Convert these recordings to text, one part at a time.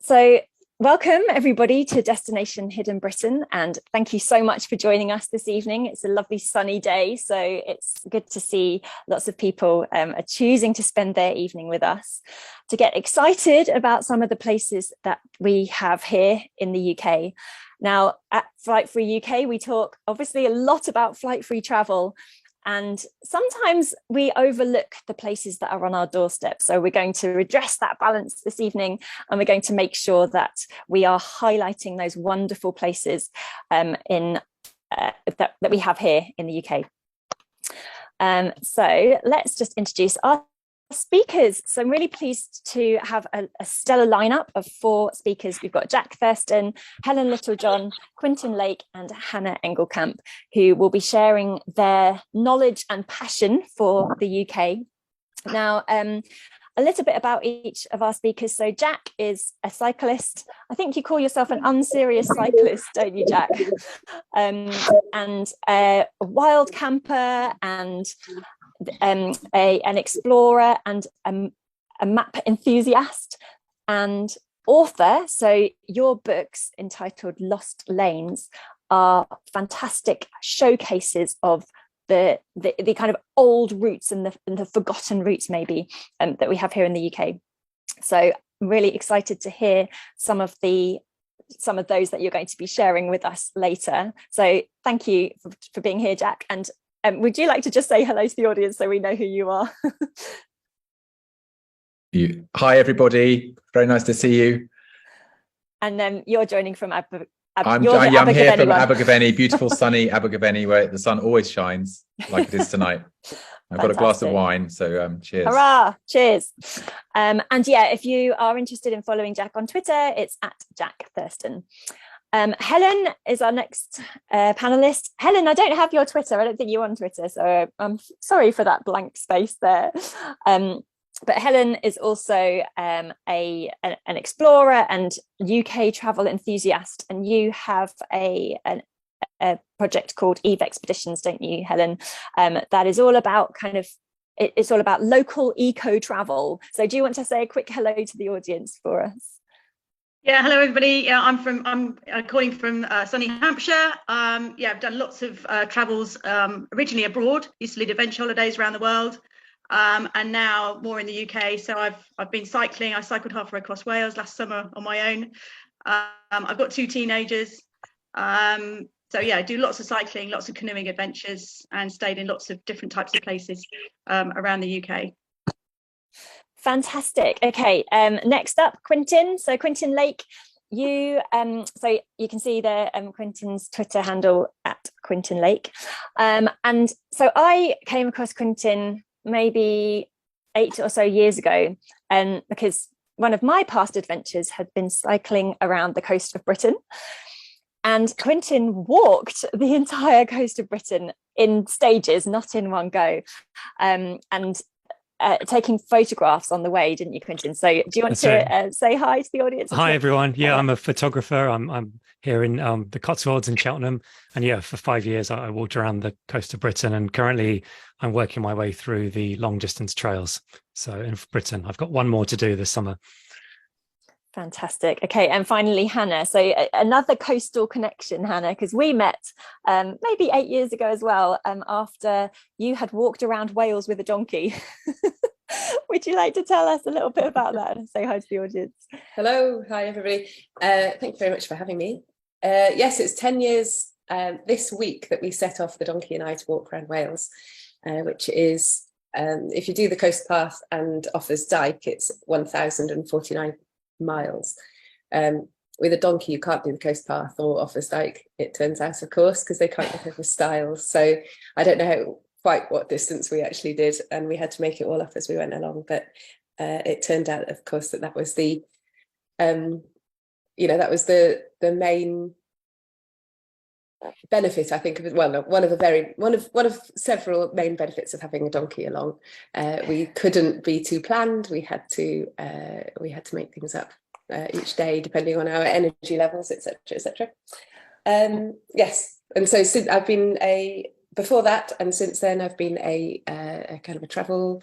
So welcome everybody to Destination Hidden Britain, and thank you so much for joining us this evening. It's a lovely sunny day, so it's good to see lots of people are choosing to spend their evening with us to get excited about some of the places that we have here in the UK. Now at Flight Free UK, we talk obviously a lot about flight free travel, and sometimes we overlook the places that are on our doorstep. So we're going to address that balance this evening, and we're going to make sure that we are highlighting those wonderful places that we have here in the UK. So let's just introduce our speakers. So I'm really pleased to have a stellar lineup of 4 speakers. We've got Jack Thurston, Helen Littlejohn, Quintin Lake and Hannah Engelkamp, who will be sharing their knowledge and passion for the UK. Now, a little bit about each of our speakers. So Jack is a cyclist. I think you call yourself an unserious cyclist, don't you, Jack? And a wild camper and an explorer and a map enthusiast and author. So your books entitled Lost Lanes are fantastic showcases of the kind of old routes and the forgotten routes maybe that we have here in the UK. So I'm really excited to hear some of those that you're going to be sharing with us later. So thank you for being here, Jack. And would you like to just say hello to the audience so we know who you are? Hi, everybody. Very nice to see you. And then you're joining from I'm here from Abergavenny, beautiful sunny Abergavenny, where the sun always shines like it is tonight. I've got a glass of wine, so cheers. Hurrah, cheers. And yeah, if you are interested in following Jack on Twitter, it's at Jack Thurston. Helen is our next panelist. Helen, I don't have your Twitter. I don't think you're on Twitter, so I'm sorry for that blank space there. But Helen is also an explorer and UK travel enthusiast, and you have a project called Eve Expeditions, don't you, Helen? That is all about it's all about local eco travel. So do you want to say a quick hello to the audience for us? Yeah, hello everybody. Yeah, I'm calling from sunny Hampshire. Yeah, I've done lots of travels originally abroad. Used to lead adventure holidays around the world, and now more in the UK. So I've been cycling. I cycled halfway across Wales last summer on my own. I've got 2 teenagers. So yeah, I do lots of cycling, lots of canoeing adventures, and stayed in lots of different types of places around the UK. Fantastic. Okay, next up, Quintin. So Quintin Lake, so you can see there Quintin's Twitter handle at Quintin Lake. And so I came across Quintin maybe 8 or so years ago, because one of my past adventures had been cycling around the coast of Britain. And Quintin walked the entire coast of Britain in stages, not in one go. And taking photographs on the way, didn't you, Quintin? So do you want to say hi to the audience? Hi, everyone. Yeah, I'm a photographer. I'm here in the Cotswolds in Cheltenham. And yeah, for 5 years, I walked around the coast of Britain. And currently, I'm working my way through the long distance trails. So in Britain, I've got one more to do this summer. Fantastic. Okay, and finally, Hannah. So another coastal connection, Hannah, because we met maybe 8 years ago as well, after you had walked around Wales with a donkey. Would you like to tell us a little bit about that and say hi to the audience? Hello, hi everybody. Thank you very much for having me. Yes, it's 10 years this week that we set off, the donkey and I, to walk around Wales, which is, if you do the coast path and Offa's Dyke, it's 1,049 miles. With a donkey you can't do the coast path or Offa's Dyke, it turns out, of course, because they can't get over stiles. So I don't know quite what distance we actually did, and we had to make it all up as we went along, but it turned out, of course, that was the that was the main benefit, I think, of it. Well, one of several main benefits of having a donkey along. We couldn't be too planned. We had to make things up each day depending on our energy levels, etc., etc. Yes, and so I've been before that, and since then I've been a kind of a travel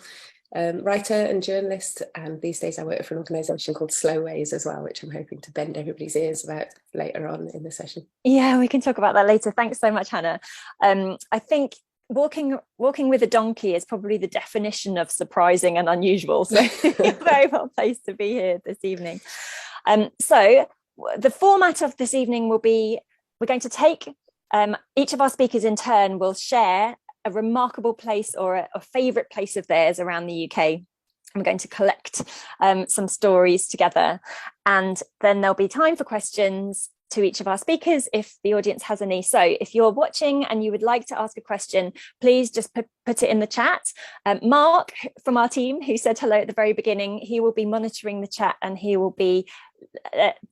writer and journalist, and these days I work for an organisation called Slow Ways as well, which I'm hoping to bend everybody's ears about later on in the session. Yeah, we can talk about that later. Thanks so much, Hannah. I think walking with a donkey is probably the definition of surprising and unusual, so you're very well placed to be here this evening. So the format of this evening will be, we're going to take each of our speakers in turn will share a remarkable place or a favourite place of theirs around the UK. I'm going to collect some stories together, and then there'll be time for questions to each of our speakers if the audience has any. So if you're watching and you would like to ask a question, please just put it in the chat. Mark from our team, who said hello at the very beginning, he will be monitoring the chat and he will be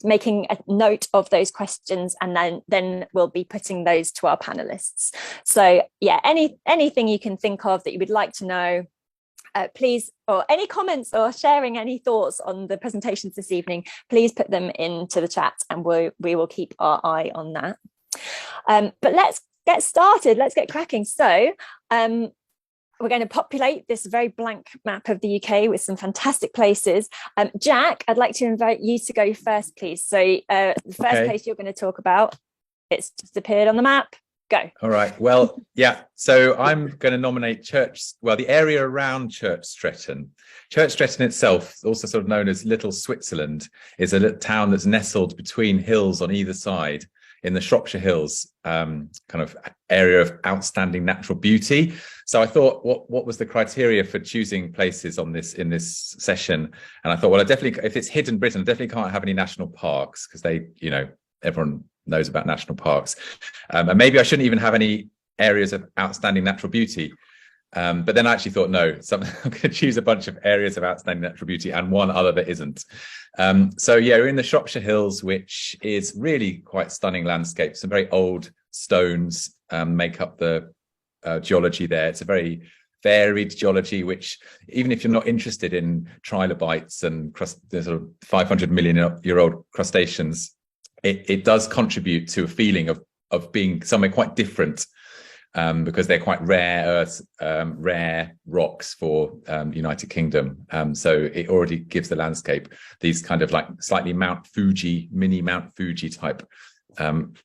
making a note of those questions, and then we'll be putting those to our panelists. So yeah, anything you can think of that you would like to know, please, or any comments or sharing any thoughts on the presentations this evening, please put them into the chat and we will keep our eye on that. But let's get started, let's get cracking. So we're going to populate this very blank map of the UK with some fantastic places. Jack, I'd like to invite you to go first, please. So the first place you're going to talk about, it's just appeared on the map. Go. All right. Well, yeah. So I'm going to nominate the area around Church Stretton. Church Stretton itself, also sort of known as Little Switzerland, is a little town that's nestled between hills on either side in the Shropshire Hills, kind of area of outstanding natural beauty. So I thought, what was the criteria for choosing places in this session? And I thought, well, I definitely, if it's hidden Britain, I definitely can't have any national parks, because they, everyone knows about national parks. And maybe I shouldn't even have any areas of outstanding natural beauty. But then I actually thought, no, I'm going to choose a bunch of areas of outstanding natural beauty and one other that isn't. So yeah, we're in the Shropshire Hills, which is really quite stunning landscape. Some very old stones make up the geology there. It's a very varied geology, which even if you're not interested in trilobites and the sort of 500 million year old crustaceans, it does contribute to a feeling of being somewhere quite different, because they're quite rare rocks for United Kingdom. So it already gives the landscape these kind of like slightly mini Mount Fuji type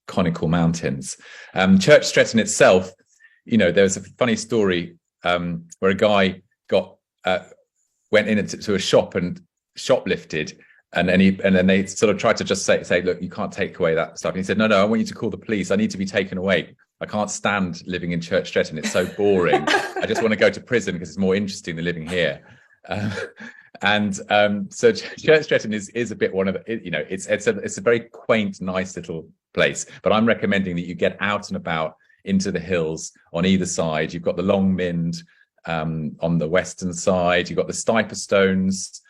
conical mountains. Church Stretton itself, there was a funny story where a guy went into a shop and shoplifted. And then they sort of tried to just say, look, you can't take away that stuff. And he said, no, I want you to call the police. I need to be taken away. I can't stand living in Church Stretton. It's so boring. I just want to go to prison because it's more interesting than living here. So Church Stretton is a bit one of the, it's a very quaint, nice little place. But I'm recommending that you get out and about into the hills on either side. You've got the Long Mynd on the western side. You've got the Stiper Stones.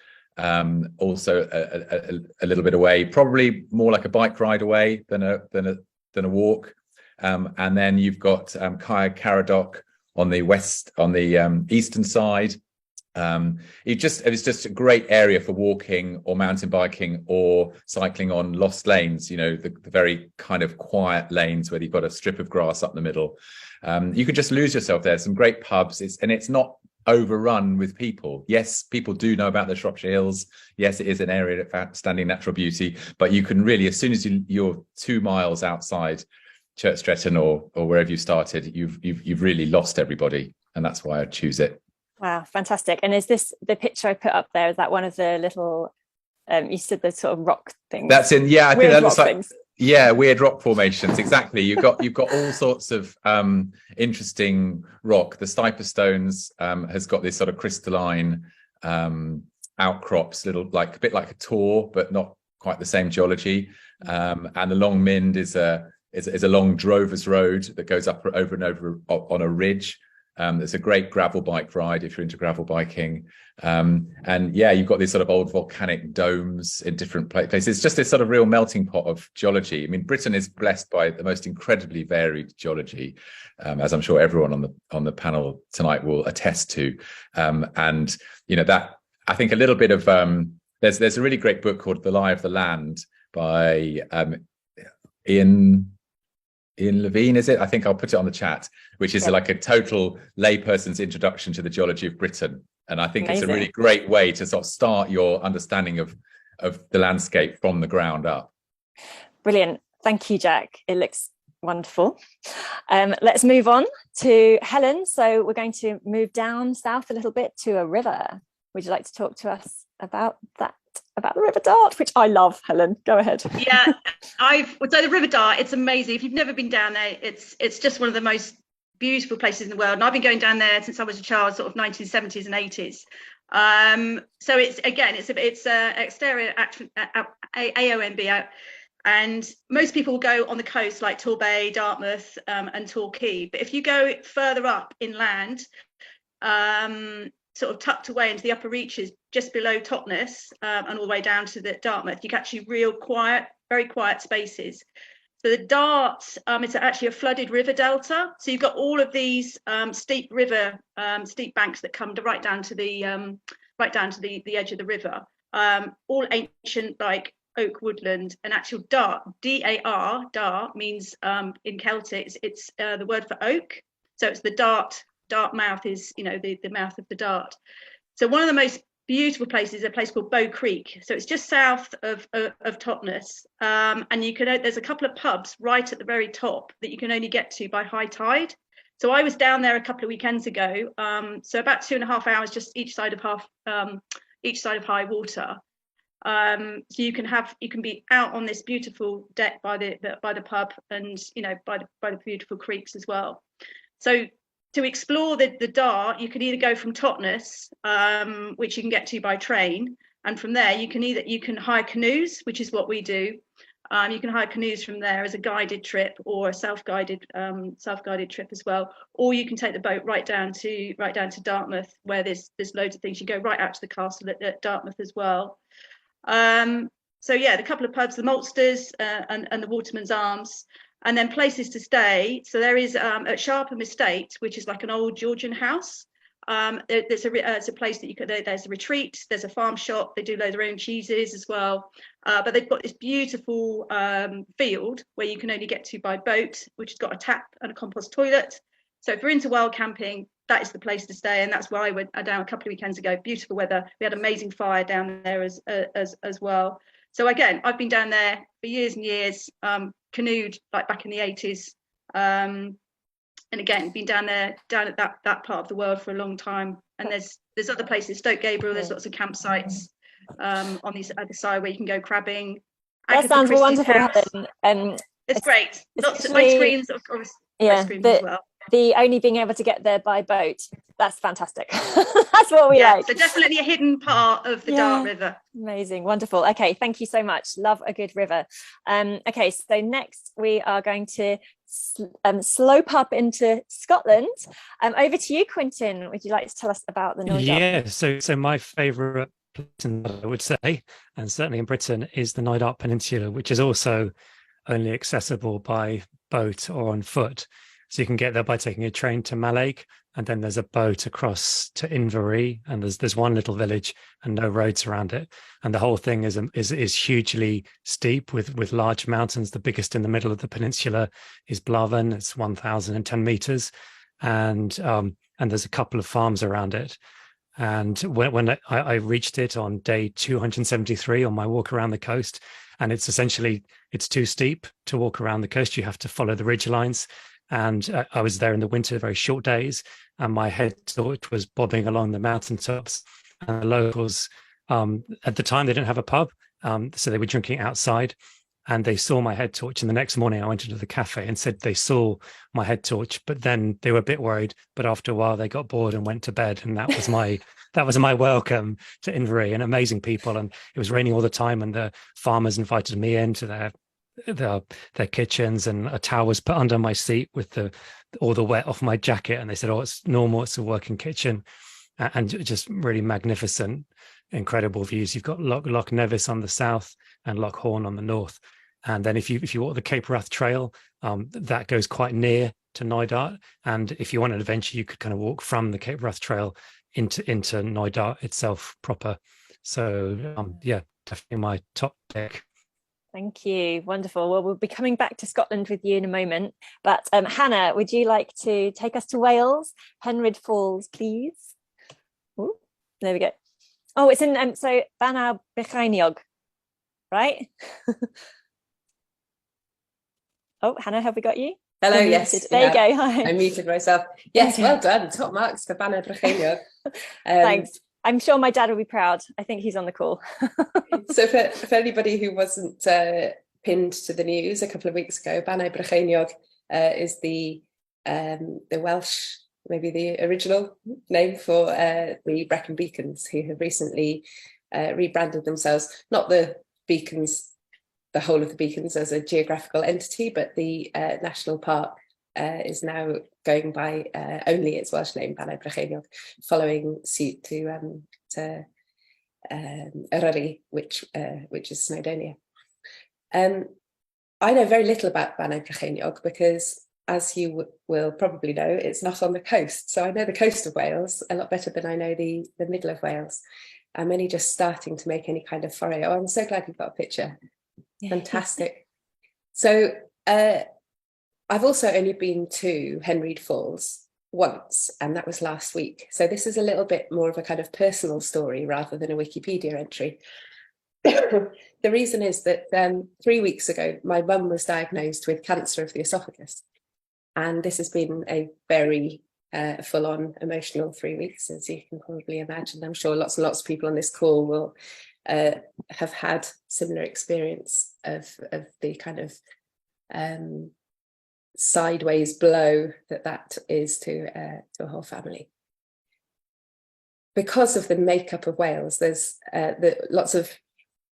Also a little bit away, probably more like a bike ride away than a walk. And then you've got Caer Caradoc on the eastern side. It's just a great area for walking or mountain biking or cycling on lost lanes, the very kind of quiet lanes where you've got a strip of grass up the middle. You could just lose yourself there. Some great pubs, it's not overrun with people. Yes, people do know about the Shropshire Hills. Yes, it is an area of outstanding natural beauty, but you can really, as soon as you're 2 miles outside Church Stretton or wherever you started, you've really lost everybody, and that's why I choose it. Wow, fantastic! And is this the picture I put up there? Is that one of the little? You said the sort of rock things. That's in. Yeah, I think that looks like. Things. Yeah, weird rock formations. Exactly. You've got all sorts of interesting rock. The Stiper Stones has got this sort of crystalline outcrops, a bit like a tor, but not quite the same geology. And the Long Mynd is a long drover's road that goes up over and over on a ridge. It's a great gravel bike ride if you're into gravel biking. And yeah, you've got these sort of old volcanic domes in different places. It's just this sort of real melting pot of geology. I mean, Britain is blessed by the most incredibly varied geology, as I'm sure everyone on the panel tonight will attest to. And that I think a little bit of there's a really great book called The Lie of the Land by Ian Levine, is it? I think I'll put it on the chat, which is like a total layperson's introduction to the geology of Britain. And I think Amazing. it's a really great way to sort of start your understanding of the landscape from the ground up. Brilliant. Thank you, Jack. It looks wonderful. Let's move on to Helen. So we're going to move down south a little bit to a river. Would you like to talk to us about that, about the River Dart, which I love? Helen, go ahead. Yeah, so the River Dart, it's amazing. If you've never been down there, it's just one of the most beautiful places in the world. And I've been going down there since I was a child, sort of 1970s and 80s. So it's exterior AONB, and most people go on the coast like Torbay, Dartmouth, and Torquay. But if you go further up inland, sort of tucked away into the upper reaches, just below Totnes, and all the way down to the Dartmouth, you get actually real quiet, very quiet spaces. So the Dart, it's actually a flooded river delta. So you've got all of these steep banks that come right down to the edge of the river. All ancient, like oak woodland, and actual dart, D-A-R, dart means in Celtic, it's the word for oak. So it's the dart mouth is, the mouth of the Dart. So one of the most beautiful places is a place called Bow Creek. So it's just south of Totnes, and there's a couple of pubs right at the very top that you can only get to by high tide. So I was down there a couple of weekends ago, so about 2.5 hours just each side of high water. So you can be out on this beautiful deck by the pub, and by the beautiful creeks as well. So to explore the Dart, you can either go from Totnes, which you can get to by train, and from there you can hire canoes, which is what we do. You can hire canoes from there as a guided trip or a self-guided trip as well, or you can take the boat right down to Dartmouth, where there's loads of things. You go right out to the castle at Dartmouth as well. So yeah, the couple of pubs, the Maltsters and the Waterman's Arms. And then places to stay. So there is at Sharpham Estate, which is like an old Georgian house. It's a place that there's a retreat, there's a farm shop, they do loads of their own cheeses as well. But they've got this beautiful field where you can only get to by boat, which has got a tap and a compost toilet. So if you're into wild camping, that is the place to stay. And that's where I went down a couple of weekends ago. Beautiful weather. We had amazing fire down there as well. So again, I've been down there for years and years, canoed like back in the 80s, and again been down at that part of the world for a long time. And there's other places, Stoke Gabriel, there's lots of campsites on the other side where you can go crabbing. That sounds wonderful, Helen. It's great. Lots of ice creams, of course. Yeah, ice creams as well. The only being able to get there by boat, that's fantastic. That's what we like. So definitely a hidden part of the Dart River. Amazing, wonderful. Okay, thank you so much. Love a good river. Okay, so next we are going to slope up into Scotland. Over to you, Quintin. Would you like to tell us about the North? Yeah, so my favourite place, I would say, and certainly in Britain, is the Knoydart Peninsula, which is also only accessible by boat or on foot. So you can get there by taking a train to Mallaig, and then there's a boat across to Inverary, and there's one little village and no roads around it. And the whole thing is hugely steep with large mountains. The biggest in the middle of the peninsula is Blavan. It's 1,010 meters, and there's a couple of farms around it. And when I reached it on day 273 on my walk around the coast, and it's too steep to walk around the coast. You have to follow the ridge lines. And I was there in the winter, very short days, and my head torch was bobbing along the mountaintops. And the locals, at the time, they didn't have a pub, so they were drinking outside. And they saw my head torch. And the next morning, I went into the cafe and said they saw my head torch, but then they were a bit worried. But after a while, they got bored and went to bed. And that was my welcome to Inverary. And amazing people. And it was raining all the time, and the farmers invited me into their kitchens, and a towel was put under my seat with all the wet off my jacket, and they said, oh, it's normal, it's a working kitchen. And just really magnificent, incredible views. You've got Loch Nevis on the south and Loch Horn on the north, and then if you walk the Cape Wrath Trail, that goes quite near to Knoydart, and if you want an adventure, you could kind of walk from the Cape Wrath Trail into Knoydart itself proper. So yeah, definitely my top pick. Thank you. Wonderful. Well, we'll be coming back to Scotland with you in a moment. But Hannah, would you like to take us to Wales? Penrhyd Falls, please. Ooh. There we go. Oh, it's in so Banal Bechainiog, right? Oh, Hannah, have we got you? Hello, You're yes. muted. There you go. Hi. I muted myself. Yes, Okay. well done. Top marks for Banner Bracheniog. Thanks. I'm sure my dad will be proud. I think he's on the call. So for anybody who wasn't pinned to the news a couple of weeks ago, Banner Bracheniog is the Welsh, maybe the original name for the Brecon Beacons, who have recently rebranded themselves, not the beacons, the whole of the beacons as a geographical entity, but the national park is now going by only its Welsh name, Banau Brycheiniog, following suit to Eryri, which is Snowdonia. I know very little about Banau Brycheiniog because, as you will probably know, it's not on the coast. So I know the coast of Wales a lot better than I know the middle of Wales. I'm only just starting to make any kind of foray. Oh, I'm so glad you've got a picture. Fantastic. So I've also only been to Henreid Falls once, and that was last week. So this is a little bit more of a kind of personal story rather than a Wikipedia entry. The reason is that 3 weeks ago, my mum was diagnosed with cancer of the esophagus. And this has been a very full-on emotional 3 weeks, as you can probably imagine. I'm sure lots and lots of people on this call will have had similar experience of the kind of sideways blow that is to a whole family. Because of the makeup of Wales, there's lots of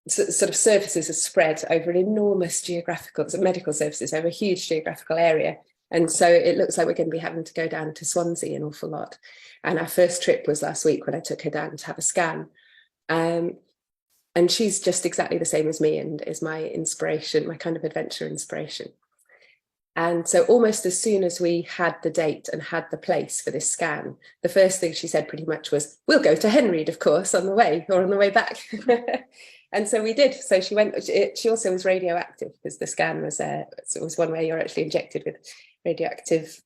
sort of services are spread over an enormous medical services over a huge geographical area. And so it looks like we're going to be having to go down to Swansea an awful lot. And our first trip was last week when I took her down to have a scan. And she's just exactly the same as me and is my inspiration, my kind of adventure inspiration. And so almost as soon as we had the date and had the place for this scan, the first thing she said pretty much was, we'll go to Henreid, of course, on the way back. And so we did. So she went, she also was radioactive because the scan was, so it was one where you're actually injected with radioactive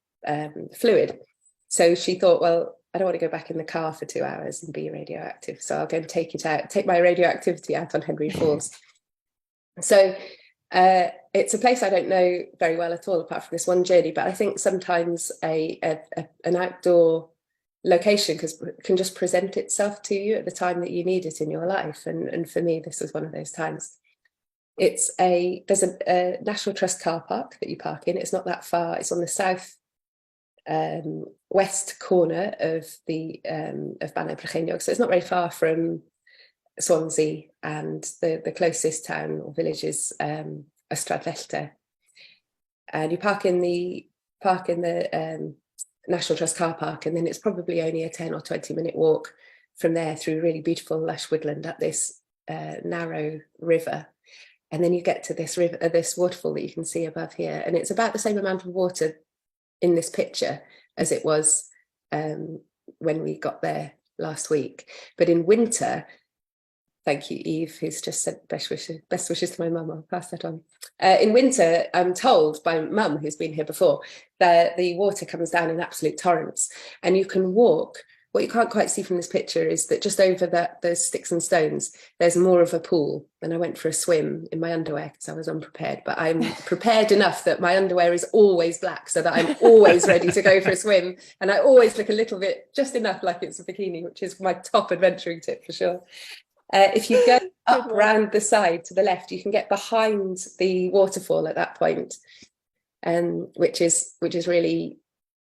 fluid. So she thought, well, I don't want to go back in the car for 2 hours and be radioactive. So I'll go and take my radioactivity out on Henreid Falls. So it's a place I don't know very well at all, apart from this one journey. But I think sometimes an outdoor location can just present itself to you at the time that you need it in your life. And for me, this was one of those times. There's a National Trust car park that you park in. It's not that far. It's on the south west corner of Banau Brycheiniog, so it's not very far from Swansea, and the closest town or village is Ystrad. And you park in the National Trust car park, and then it's probably only a 10 or 20 minute walk from there through really beautiful lush woodland up this narrow river. And then you get to this river, this waterfall that you can see above here, and it's about the same amount of water in this picture as it was when we got there last week. But in winter, thank you, Eve, who's just sent best wishes to my mum. I'll pass that on. In winter, I'm told by mum, who's been here before, that the water comes down in absolute torrents, and you can walk. What you can't quite see from this picture is that just over those sticks and stones, there's more of a pool. And I went for a swim in my underwear because I was unprepared, but I'm prepared enough that my underwear is always black so that I'm always ready to go for a swim. And I always look a little bit, just enough like it's a bikini, which is my top adventuring tip for sure. If you go up round the side to the left, you can get behind the waterfall at that point, which is really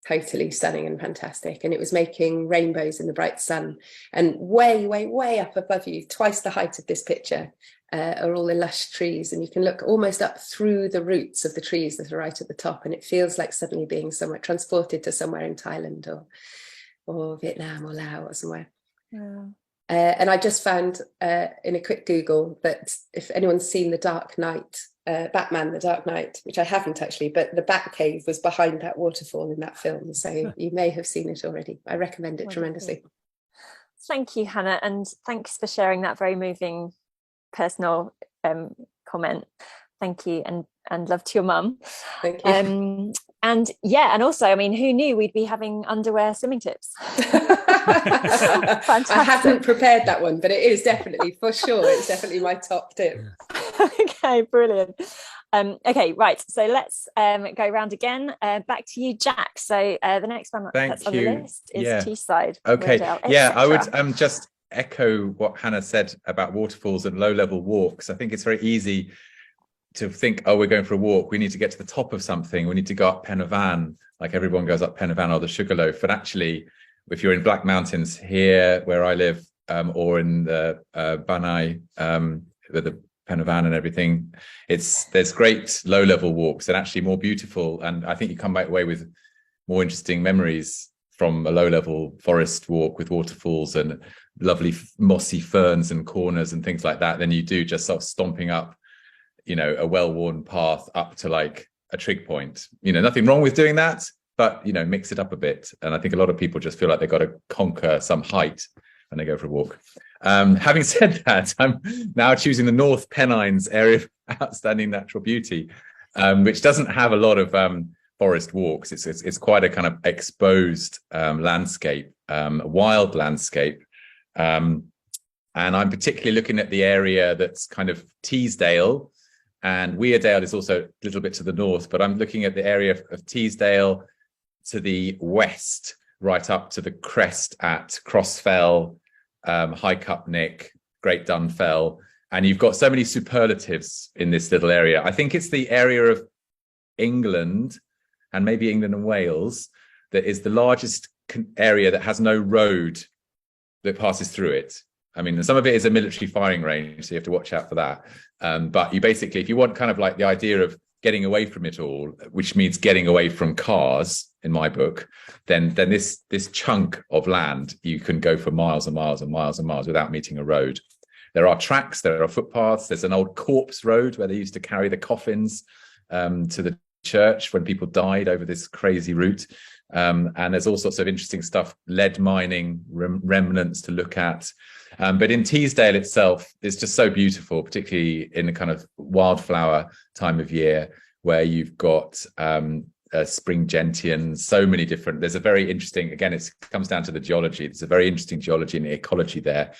totally stunning and fantastic. And it was making rainbows in the bright sun. And way, way, way up above you, twice the height of this picture, are all the lush trees. And you can look almost up through the roots of the trees that are right at the top. And it feels like suddenly being transported to somewhere in Thailand or Vietnam or Laos or somewhere. Yeah. And I just found in a quick Google that if anyone's seen The Dark Knight, Batman, The Dark Knight, which I haven't actually, but the Batcave was behind that waterfall in that film. So you may have seen it already. I recommend it tremendously. Thank you, Hannah. And thanks for sharing that very moving personal comment. Thank you, and love to your mum. Thank you. And yeah, and also, I mean, who knew we'd be having underwear swimming tips? I hadn't prepared that one, but it is definitely, for sure, it's definitely my top tip. Okay, brilliant. Okay, right. So let's go round again. Back to you, Jack. So the next one that's on the list is Teesside. Okay. Rodale, Yeah, I would just echo what Hannah said about waterfalls and low-level walks. I think it's very easy to think, oh, we're going for a walk, we need to get to the top of something, we need to go up Pen y Fan, like everyone goes up Pen y Fan or the Sugarloaf. But actually, if you're in Black Mountains here where I live, or in the Banai, with the Pen y Fan and everything, there's great low-level walks and actually more beautiful, and I think you come back away with more interesting memories from a low-level forest walk with waterfalls and lovely mossy ferns and corners and things like that than you do just sort of stomping up, you know, a well-worn path up to like a trig point. You know, nothing wrong with doing that, but, you know, mix it up a bit. And I think a lot of people just feel like they've got to conquer some height when they go for a walk. Having said that, I'm now choosing the North Pennines area of outstanding natural beauty, which doesn't have a lot of forest walks. It's quite a kind of exposed landscape, a wild landscape. And I'm particularly looking at the area that's kind of Teesdale, and Weardale is also a little bit to the north, but I'm looking at the area of Teesdale to the west, right up to the crest at Crossfell, High Cupnick, Great Dunfell. And you've got so many superlatives in this little area. I think it's the area of England, and maybe England and Wales, that is the largest area that has no road that passes through it. I mean, some of it is a military firing range, so you have to watch out for that. But you basically, if you want kind of like the idea of getting away from it all, which means getting away from cars, in my book, then this chunk of land, you can go for miles and miles and miles and miles without meeting a road. There are tracks, there are footpaths, there's an old corpse road where they used to carry the coffins to the church when people died over this crazy route. And there's all sorts of interesting stuff, lead mining remnants to look at. But in Teesdale itself, it's just so beautiful, particularly in the kind of wildflower time of year, where you've got spring gentians, so many different. There's a very interesting, again, it comes down to the geology. There's a very interesting geology and ecology there,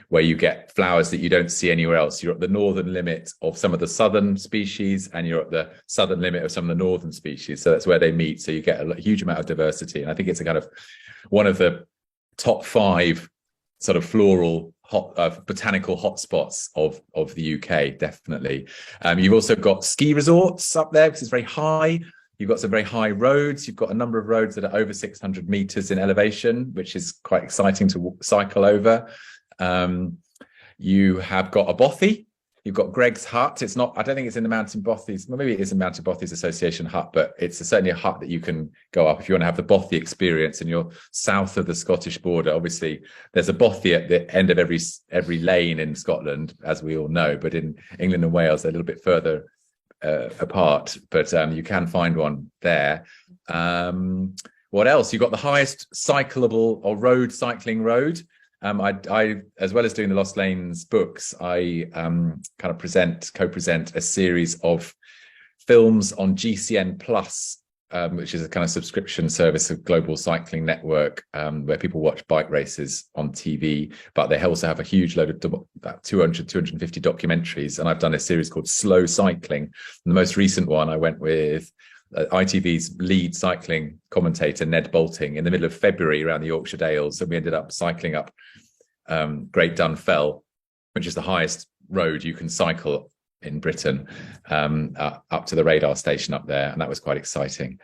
where you get flowers that you don't see anywhere else. You're at the northern limit of some of the southern species, and you're at the southern limit of some of the northern species. So that's where they meet. So you get a huge amount of diversity. And I think it's a kind of one of the top 5 sort of floral botanical hotspots of the UK, definitely. You've also got ski resorts up there because it's very high. You've got some very high roads. You've got a number of roads that are over 600 meters in elevation, which is quite exciting to cycle over. You have got a bothy. You've got Greg's Hut. It's not, I don't think it's in the Mountain Bothies. Well, maybe it is a Mountain Bothies Association hut, but it's certainly a hut that you can go up if you want to have the bothy experience and you're south of the Scottish border. Obviously, there's a bothy at the end of every lane in Scotland, as we all know, but in England and Wales, they're a little bit further apart, but you can find one there. What else? You've got the highest cyclable or road cycling road. I, as well as doing the Lost Lanes books, I kind of co-present a series of films on GCN Plus, which is a kind of subscription service of global cycling network, where people watch bike races on TV, but they also have a huge load of about 250 documentaries. And I've done a series called Slow Cycling. And the most recent one, I went with ITV's lead cycling commentator, Ned Bolting, in the middle of February around the Yorkshire Dales. And we ended up cycling up Great Dunfell, which is the highest road you can cycle in Britain, up to the radar station up there, and that was quite exciting.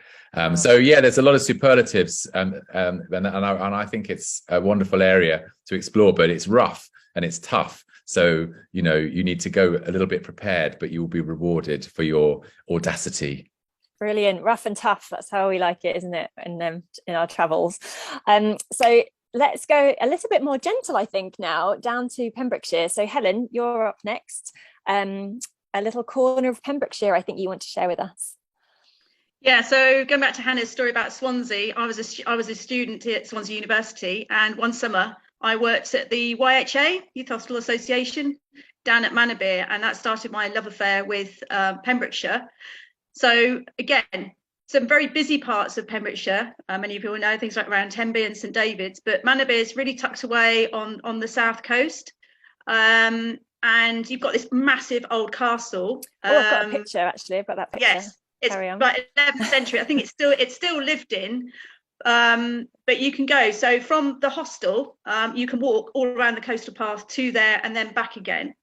So yeah, there's a lot of superlatives, and I think it's a wonderful area to explore, but it's rough and it's tough. So you know, you need to go a little bit prepared, but you will be rewarded for your audacity. Brilliant, rough and tough. That's how we like it, isn't it? In our travels. So let's go a little bit more gentle, I think, now down to Pembrokeshire. So Helen, you're up next. A little corner of Pembrokeshire, I think you want to share with us. Yeah, so going back to Hannah's story about Swansea, I was a student at Swansea University, and one summer I worked at the YHA, Youth Hostel Association, down at Manorbier, and that started my love affair with Pembrokeshire. So again, some very busy parts of Pembrokeshire. Many people know things like around Tenby and St David's, but Manorbier is really tucked away on the south coast. And you've got this massive old castle. I've got a picture actually. I've got that picture. Yes, it's like 11th century. I think it's still lived in. But you can go. So from the hostel, you can walk all around the coastal path to there and then back again.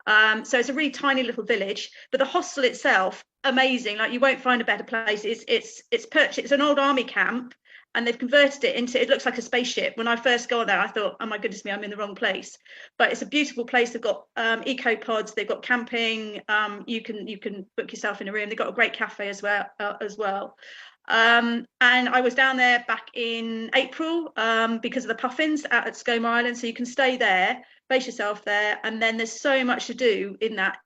So it's a really tiny little village, but the hostel itself, amazing. Like, you won't find a better place. It's perched. It's an old army camp, and they've converted it into, it looks like a spaceship. When I first got there, I thought, oh my goodness me, I'm in the wrong place. But it's a beautiful place. They've got eco pods. They've got camping. You can book yourself in a room. They've got a great cafe as well. And I was down there back in April because of the puffins out at Skomer Island. So you can stay there, base yourself there, and then there's so much to do in that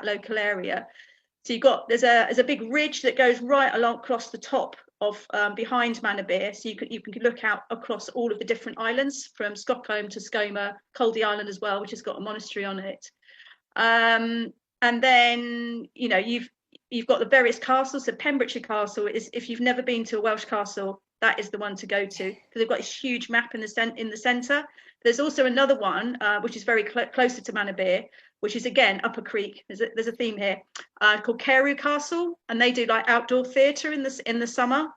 local area. So there's a big ridge that goes right along across the top of behind Manorbier. So you can look out across all of the different islands from Stockholm to Skomer, Coldy Island as well, which has got a monastery on it. And then you've got the various castles. So Pembrokeshire Castle is, if you've never been to a Welsh castle, that is the one to go to, because they've got this huge map in the centre. There's also another one which is very closer to Manorbier, which is again up a creek. There's a theme here called Carew Castle, and they do like outdoor theatre in the summer.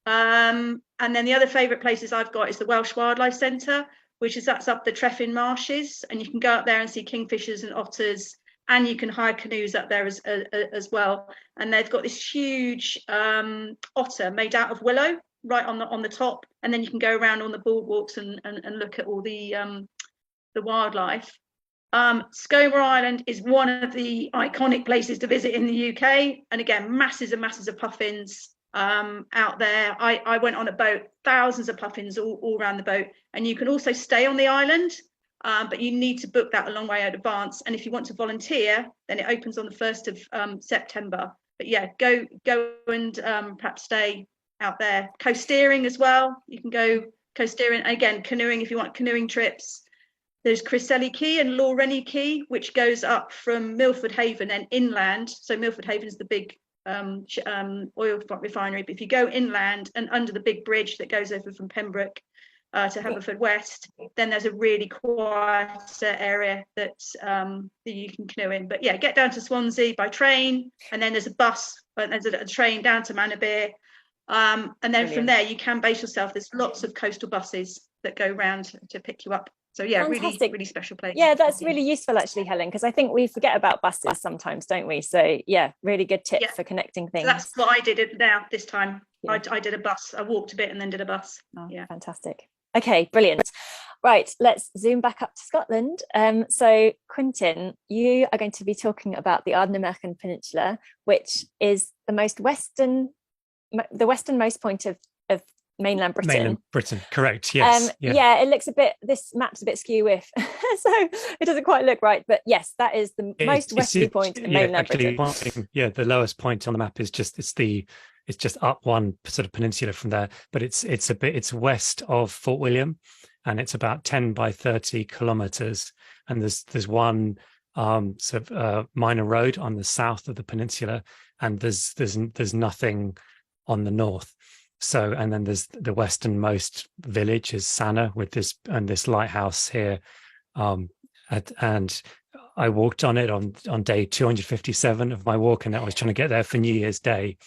And then the other favourite places I've got is the Welsh Wildlife Centre, that's up the Treffin Marshes, and you can go up there and see kingfishers and otters. And you can hire canoes up there as well. And they've got this huge otter made out of willow right on the top. And then you can go around on the boardwalks and look at all the wildlife. Skomer Island is one of the iconic places to visit in the UK. And again, masses and masses of puffins out there. I went on a boat, thousands of puffins all around the boat. And you can also stay on the island. But you need to book that a long way in advance. And if you want to volunteer, then it opens on the 1st of September. But yeah, go and perhaps stay out there. Coast steering as well. You can go coast steering. Again, canoeing if you want canoeing trips. There's Criselli Quay and Lawrenny Quay, which goes up from Milford Haven and inland. So Milford Haven is the big oil refinery. But if you go inland and under the big bridge that goes over from Pembroke to Haverfordwest, then there's a really quieter area that you can canoe in. But yeah, get down to Swansea by train, and then there's a bus, there's a train down to Manorbier, and then Brilliant. From there you can base yourself. There's lots of coastal buses that go round to pick you up. So yeah, Fantastic. Really special place. Yeah, that's really useful actually, Helen, because I think we forget about buses sometimes, don't we? So yeah, really good tip for connecting things. So that's what I did this time. Yeah. I did a bus. I walked a bit and then did a bus. Yeah, fantastic. Okay, brilliant. Right, let's zoom back up to Scotland. So Quintin, you are going to be talking about the Ardnamurchan Peninsula, which is the westernmost point of mainland Britain. Mainland Britain, correct, yes. Yeah, it looks this map's a bit skew with, so it doesn't quite look right, but yes, that is the most westerly point in mainland Britain. The lowest point on the map is it's just up one sort of peninsula from there, but it's west of Fort William, and it's about 10 by 30 kilometers, and there's one minor road on the south of the peninsula, and there's nothing on the north. So, and then there's the westernmost village is Sanna with this lighthouse here, and I walked on it on day 257 of my walk, and I was trying to get there for New Year's Day.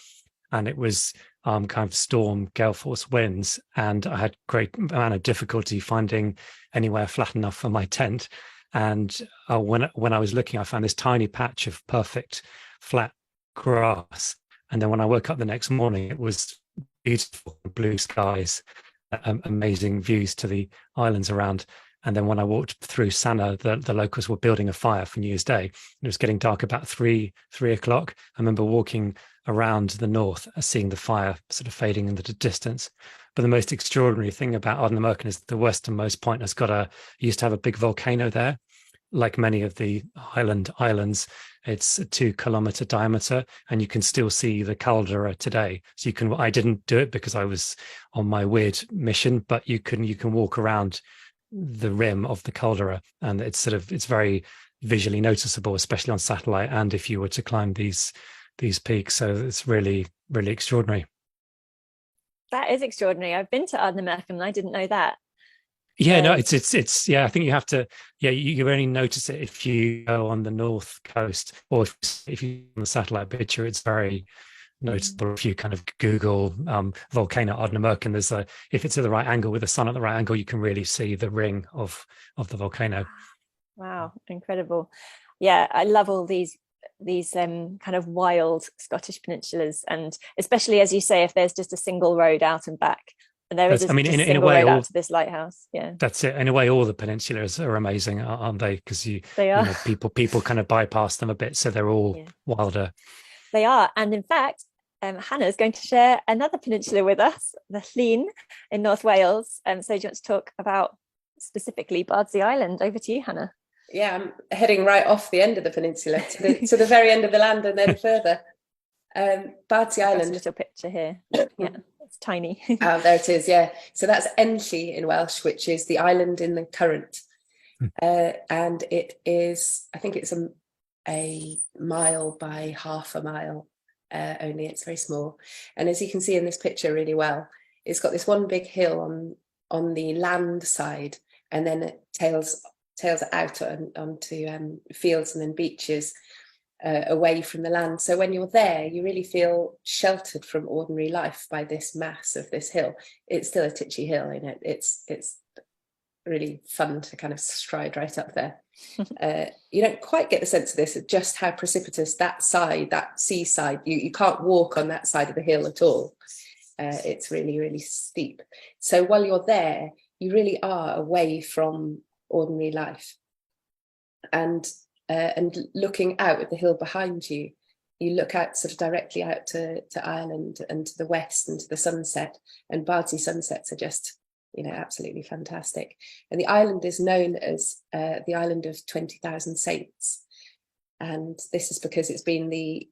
And it was kind of storm, gale force winds, and I had great amount of difficulty finding anywhere flat enough for my tent. And when I was looking, I found this tiny patch of perfect flat grass. And then when I woke up the next morning, it was beautiful blue skies, amazing views to the islands around. And then when I walked through Sanna, the locals were building a fire for New Year's Day. It was getting dark about 3 o'clock. I remember walking around the north, seeing the fire sort of fading in the distance. But the most extraordinary thing about Ardnamurchan is the westernmost point used to have a big volcano there. like many of the Highland islands, it's a 2-kilometer diameter, and you can still see the caldera today. So I didn't do it because I was on my weird mission, but you can walk around the rim of the caldera, and it's very visually noticeable, especially on satellite, and if you were to climb these peaks. So it's really, really extraordinary. That is extraordinary. I've been to Ardnamurchan and I didn't know that. Yeah, no, it's yeah, I think you have to, you only notice it if you go on the north coast, or if you on the satellite picture, it's very noticeable. If you kind of Google volcano Ardnamurchan, if it's at the right angle with the sun at the right angle, you can really see the ring of the volcano. Wow, incredible. Yeah, I love all these kind of wild Scottish peninsulas, and especially, as you say, if there's just a single road out and back. And there is in a way out to this lighthouse. Yeah, that's it. In a way, all the peninsulas are amazing, aren't they? Because they are. People kind of bypass them a bit, so they're all wilder. They are, and in fact, Hannah is going to share another peninsula with us, the Llyn in North Wales. So do you want to talk about specifically Bardsey Island? Over to you, Hannah. Yeah, I'm heading right off the end of the peninsula to the very end of the land and then further. Bardsey Island. A little picture here. Yeah. It's tiny. Oh, there it is. Yeah. So that's Enlli in Welsh, which is the island in the current. And it is, I think it's a mile by half a mile only. It's very small. And as you can see in this picture really well, it's got this one big hill on the land side, and then it tails out onto fields and then beaches away from the land. So when you're there, you really feel sheltered from ordinary life by this mass of this hill. It's still a titchy hill, you know. It's really fun to kind of stride right up there. You don't quite get the sense of this, of just how precipitous that seaside, you can't walk on that side of the hill at all. It's really, really steep. So while you're there, you really are away from ordinary life. And looking out at the hill behind you, you look out sort of directly out to Ireland and to the west and to the sunset, and Bardsey sunsets are just, absolutely fantastic. And the island is known as the island of 20,000 saints, and this is because it's been the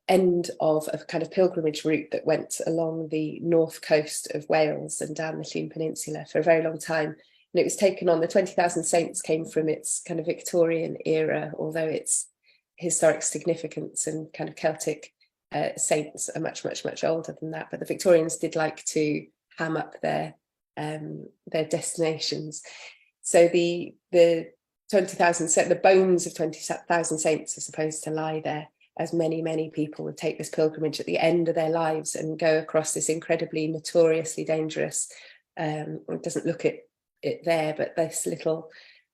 end of a kind of pilgrimage route that went along the north coast of Wales and down the Llyn Peninsula for a very long time. And it was taken on, the 20,000 saints came from its kind of Victorian era, although its historic significance and kind of Celtic saints are much, much, much older than that. But the Victorians did like to ham up their destinations. So the 20,000, the bones of 20,000 saints are supposed to lie there, as many, many people would take this pilgrimage at the end of their lives and go across this incredibly notoriously dangerous, it doesn't look it there, but this little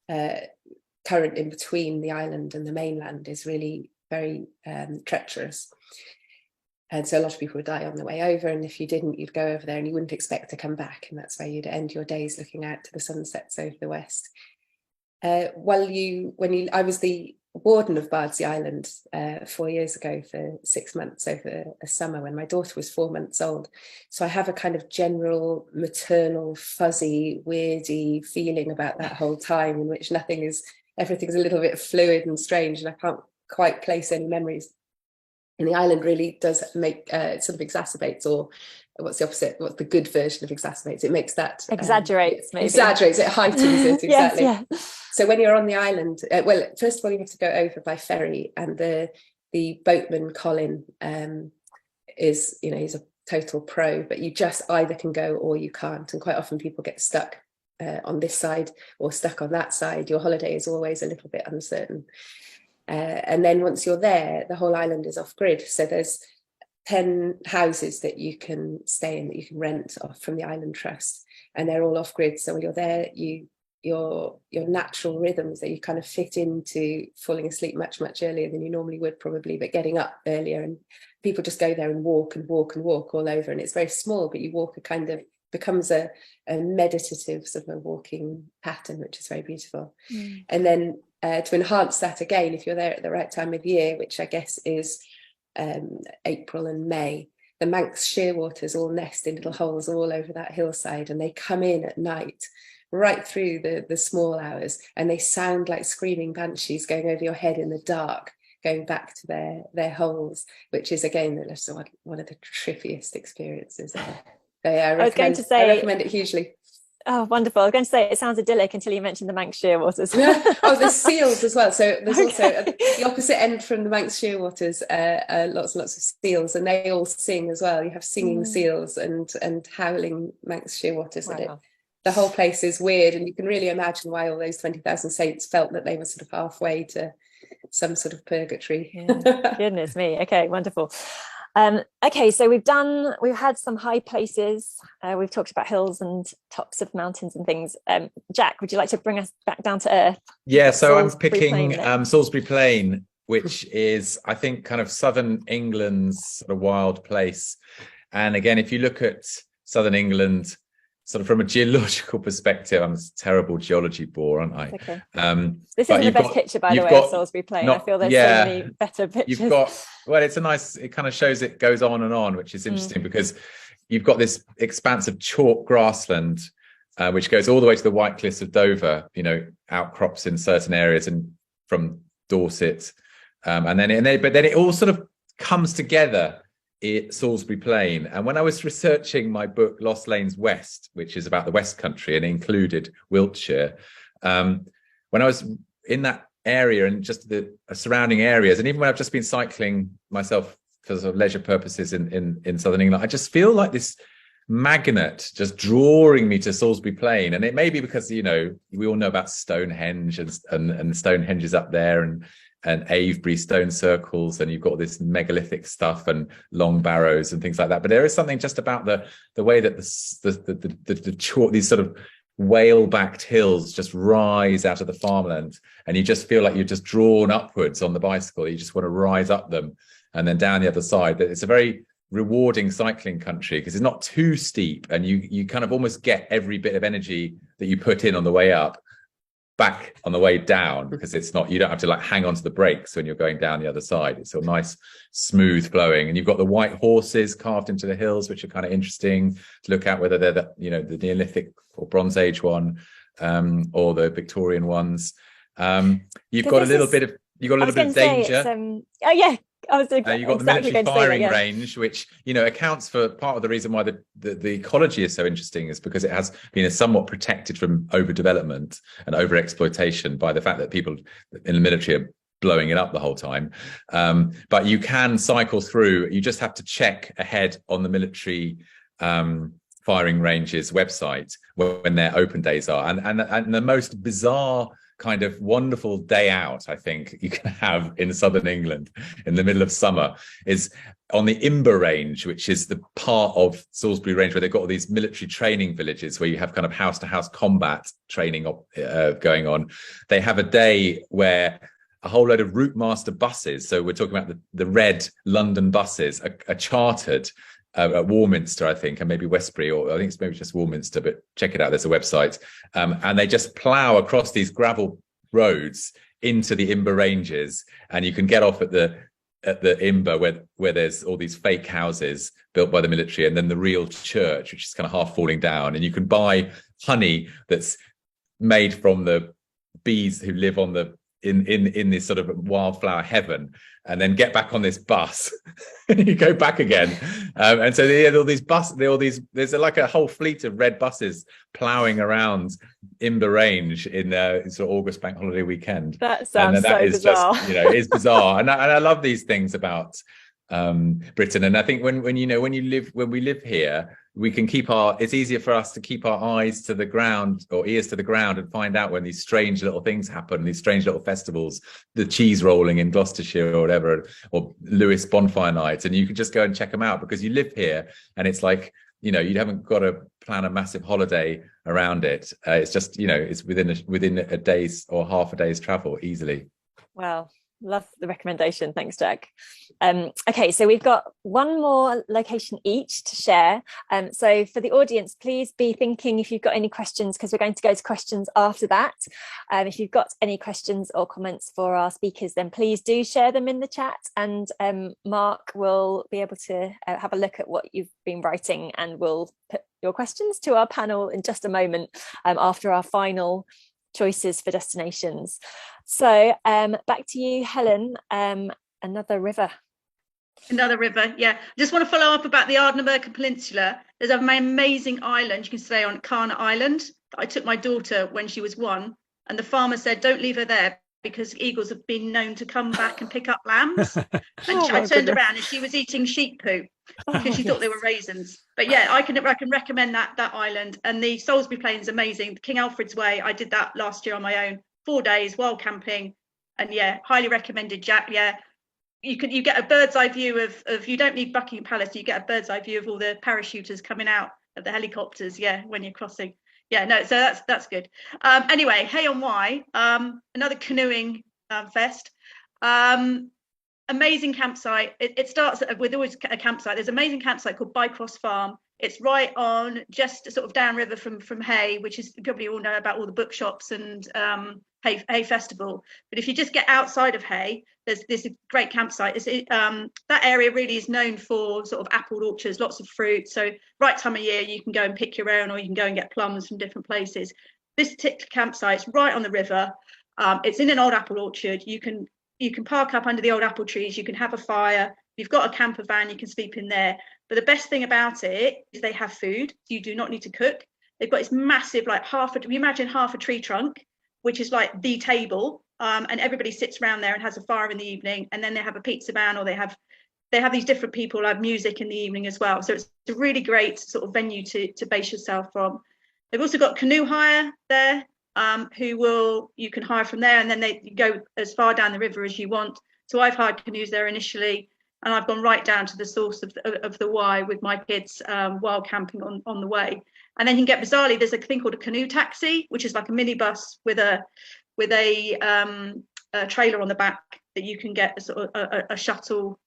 current in between the island and the mainland is really very treacherous. And so a lot of people would die on the way over, and if you didn't, you'd go over there and you wouldn't expect to come back, and that's where you'd end your days looking out to the sunsets over the west. I was the warden of Bardsey Island 4 years ago for 6 months over a summer when my daughter was 4 months old. So I have a kind of general maternal, fuzzy, weirdy feeling about that whole time, in which everything's a little bit fluid and strange, and I can't quite place any memories. And the island really does make sort of exacerbates, or what's the opposite? What's the good version of exacerbates? It makes that exaggerates, maybe. Exaggerates, it heightens it, exactly. Yes, yeah. So when you're on the island, well, first of all, you have to go over by ferry, and the boatman Colin is, he's a total pro, but you just either can go or you can't, and quite often people get stuck on this side or stuck on that side. Your holiday is always a little bit uncertain. And then once you're there, the whole island is off grid. So there's 10 houses that you can stay in, that you can rent off from the Island Trust, and they're all off grid. So when you're there, your natural rhythms that you kind of fit into falling asleep much, much earlier than you normally would probably, but getting up earlier. And people just go there and walk and walk and walk all over. And it's very small, but you walk becomes a meditative sort of a walking pattern, which is very beautiful. And then to enhance that again, if you're there at the right time of year, which I guess is April and May, the Manx shearwaters all nest in little holes all over that hillside, and they come in at night right through the small hours, and they sound like screaming banshees going over your head in the dark, going back to their holes, which is again one of the trippiest experiences ever. So yeah, I recommend it hugely. Oh, wonderful. I was going to say it sounds idyllic until you mentioned the Manx shearwaters. Oh, there's seals as well. So there's also at the opposite end from the Manx shearwaters, lots and lots of seals, and they all sing as well. You have singing seals and howling Manx shearwaters. Wow. And the whole place is weird, and you can really imagine why all those 20,000 saints felt that they were sort of halfway to some sort of purgatory. Yeah. Goodness me. Okay, wonderful. Okay, so we've had some high places. We've talked about hills and tops of mountains and things. Jack, would you like to bring us back down to earth? Yeah, so I'm picking Salisbury Plain, which is, I think, kind of southern England's sort of wild place. And again, if you look at southern England, sort of from a geological perspective, I'm a terrible geology bore, aren't I? Okay. This isn't the best picture, by the way, of Salisbury Plain. I feel there's so many better pictures. It kind of shows it goes on and on, which is interesting because you've got this expanse of chalk grassland, which goes all the way to the White Cliffs of Dover, outcrops in certain areas and from Dorset. But then it all sort of comes together at Salisbury Plain. And when I was researching my book Lost Lanes West, which is about the West Country and included Wiltshire, when I was in that area and just the surrounding areas, and even when I've just been cycling myself for sort of leisure purposes in southern England, I just feel like this magnet just drawing me to Salisbury Plain. And it may be because we all know about Stonehenge and Stonehenge is up there, and Avebury stone circles, and you've got this megalithic stuff and long barrows and things like that. But there is something just about the way that the chalk, these sort of whale-backed hills just rise out of the farmland, and you just feel like you're just drawn upwards on the bicycle. You just want to rise up them and then down the other side. It's a very rewarding cycling country because it's not too steep, and you kind of almost get every bit of energy that you put in on the way up back on the way down, because it's not, you don't have to like hang on to the brakes when you're going down the other side. It's a nice smooth flowing, and you've got the white horses carved into the hills, which are kind of interesting to look at, whether they're the Neolithic or Bronze Age one, or the Victorian ones. You've got a little bit of danger. You've got the military firing range, which accounts for part of the reason why the ecology is so interesting, is because it has been somewhat protected from overdevelopment and overexploitation by the fact that people in the military are blowing it up the whole time. But you can cycle through. You just have to check ahead on the military firing range's website when their open days are, and the most bizarre kind of wonderful day out I think you can have in southern England in the middle of summer is on the Imber Range, which is the part of Salisbury Range where they've got all these military training villages where you have kind of house-to-house combat training going on. They have a day where a whole load of route master buses, so we're talking about the red London buses, are chartered at Warminster, I think, and maybe Westbury, or I think it's maybe just Warminster, but check it out, there's a website. And they just plough across these gravel roads into the Imber Ranges, and you can get off at the Imber where there's all these fake houses built by the military, and then the real church, which is kind of half falling down, and you can buy honey that's made from the bees who live on in this sort of wildflower heaven, and then get back on this bus and you go back again. And so they had all these there's like a whole fleet of red buses ploughing around Imber Range in sort of August bank holiday weekend. That sounds so bizarre. Just, it's bizarre. And I love these things about Britain. And I think when we live here, we can it's easier for us to keep our eyes to the ground or ears to the ground and find out when these strange little things happen, these strange little festivals, the cheese rolling in Gloucestershire or whatever, or Lewis bonfire nights, and you can just go and check them out because you live here, and it's like, you haven't got to plan a massive holiday around it. It's just, it's within a day's or half a day's travel easily. Well, Love the recommendation. Thanks, Jack. Okay, so we've got one more location each to share. So for the audience, please be thinking if you've got any questions, because we're going to go to questions after that. If you've got any questions or comments for our speakers, then please do share them in the chat, and Mark will be able to have a look at what you've been writing, and we'll put your questions to our panel in just a moment after our final choices for destinations. So back to you, Helen. Another river. Yeah. I just want to follow up about the Ardnamurchan Peninsula. There's an amazing island you can stay on, Carna Island. I took my daughter when she was 1, and the farmer said, don't leave her there because eagles have been known to come back and pick up lambs. And I turned around and she was eating sheep poo because she thought they were raisins. But yeah, I can recommend that island. And the Salisbury Plain is amazing. King Alfred's Way, I did that last year on my own, 4 days, wild camping. And yeah, highly recommended, Jack. Yeah, you get a bird's eye view of you don't need Buckingham Palace, you get a bird's eye view of all the parachuters coming out of the helicopters, yeah, when you're crossing. Yeah, no, so that's good. Anyway, Hay on Wye, another canoeing fest. Amazing campsite. It starts with always a campsite. There's an amazing campsite called Bycross Farm. It's right on, just sort of downriver from Hay, which is, you probably all know about all the bookshops and Hay Festival. But if you just get outside of Hay, there's a great campsite. That area really is known for sort of apple orchards, lots of fruit. So right time of year, you can go and pick your own, or you can go and get plums from different places. This particular campsite's right on the river. It's in an old apple orchard. You can park up under the old apple trees. You can have a fire. If you've got a camper van, you can sleep in there. But the best thing about it is they have food. You do not need to cook. They've got this massive, like you imagine half a tree trunk, which is like the table, and everybody sits around there and has a fire in the evening, and then they have a pizza van, or they have these different people have music in the evening as well. So it's a really great sort of venue to base yourself from. They've also got canoe hire there, you can hire from there, and then they go as far down the river as you want. So I've hired canoes there initially, and I've gone right down to the source of the Wye with my kids, while camping on the way. And then you can get, bizarrely, there's a thing called a canoe taxi, which is like a minibus with a trailer on the back that you can get a shuttle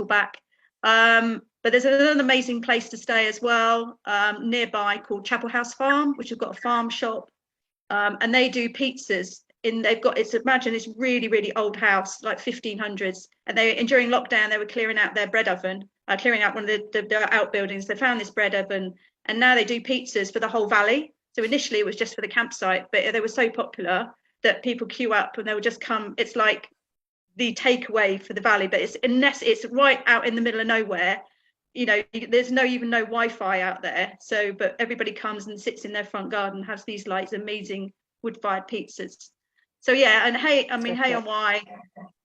back. But there's another amazing place to stay as well, nearby, called Chapel House Farm, which has got a farm shop, and they do pizzas. Imagine this really, really old house, like 1500s, and during lockdown they were clearing out their bread oven, clearing out one of the outbuildings. They found this bread oven, and now they do pizzas for the whole valley. So initially it was just for the campsite, but they were so popular that people queue up and they would just come. It's like the takeaway for the valley, but it's right out in the middle of nowhere. You know, there's even no Wi-Fi out there. So, but everybody comes and sits in their front garden, has these like amazing wood-fired pizzas. So yeah, and Hay on Wye,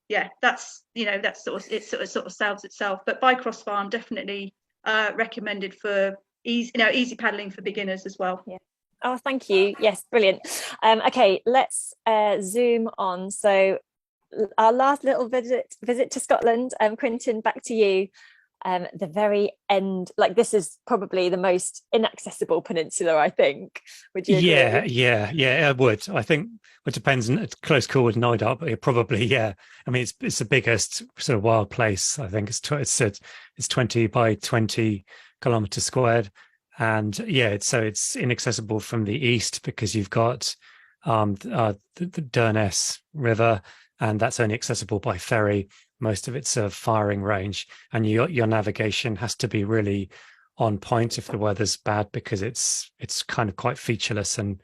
yeah, that's sort of sells itself. But Bycross Farm definitely recommended for easy paddling for beginners as well. Yeah. Oh, thank you. Yes, brilliant. Okay, let's zoom on. So our last little visit to Scotland. Quintin, back to you. The very end, like this is probably the most inaccessible peninsula, I think. Would you agree? Yeah, I would. I think it depends. It's close call with Nidart, but probably, yeah. I mean, it's the biggest sort of wild place. I think it's 20 by 20 kilometers squared, and yeah, it's inaccessible from the east because you've got the Durness River, and that's only accessible by ferry. Most of it's a firing range, and your navigation has to be really on point if the weather's bad, because it's kind of quite featureless and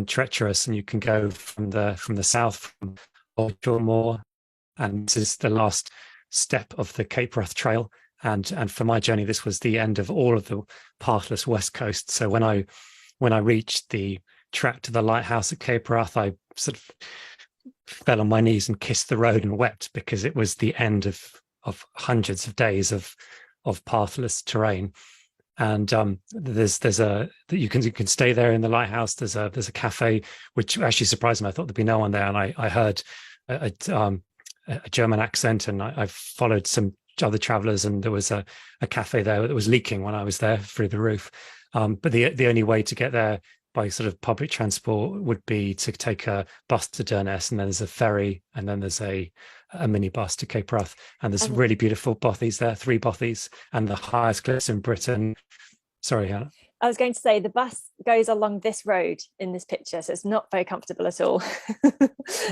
treacherous, and you can go from the south from Moor, and this is the last step of the Cape Wrath Trail, and for my journey this was the end of all of the pathless west coast. So when I reached the track to the lighthouse at Cape Wrath, I sort of fell on my knees and kissed the road and wept, because it was the end of hundreds of days of pathless terrain. And you can stay there in the lighthouse. There's a cafe, which actually surprised me. I thought there'd be no one there, and I heard a German accent, and I followed some other travelers, and there was a cafe there that was leaking when I was there through the roof. But the only way to get there by sort of public transport would be to take a bus to Durness, and then there's a ferry, and then there's a minibus to Cape Wrath, and there's really beautiful bothies there, 3 bothies, and the highest cliffs in Britain. Sorry, Hannah. I was going to say the bus goes along this road in this picture, so it's not very comfortable at all.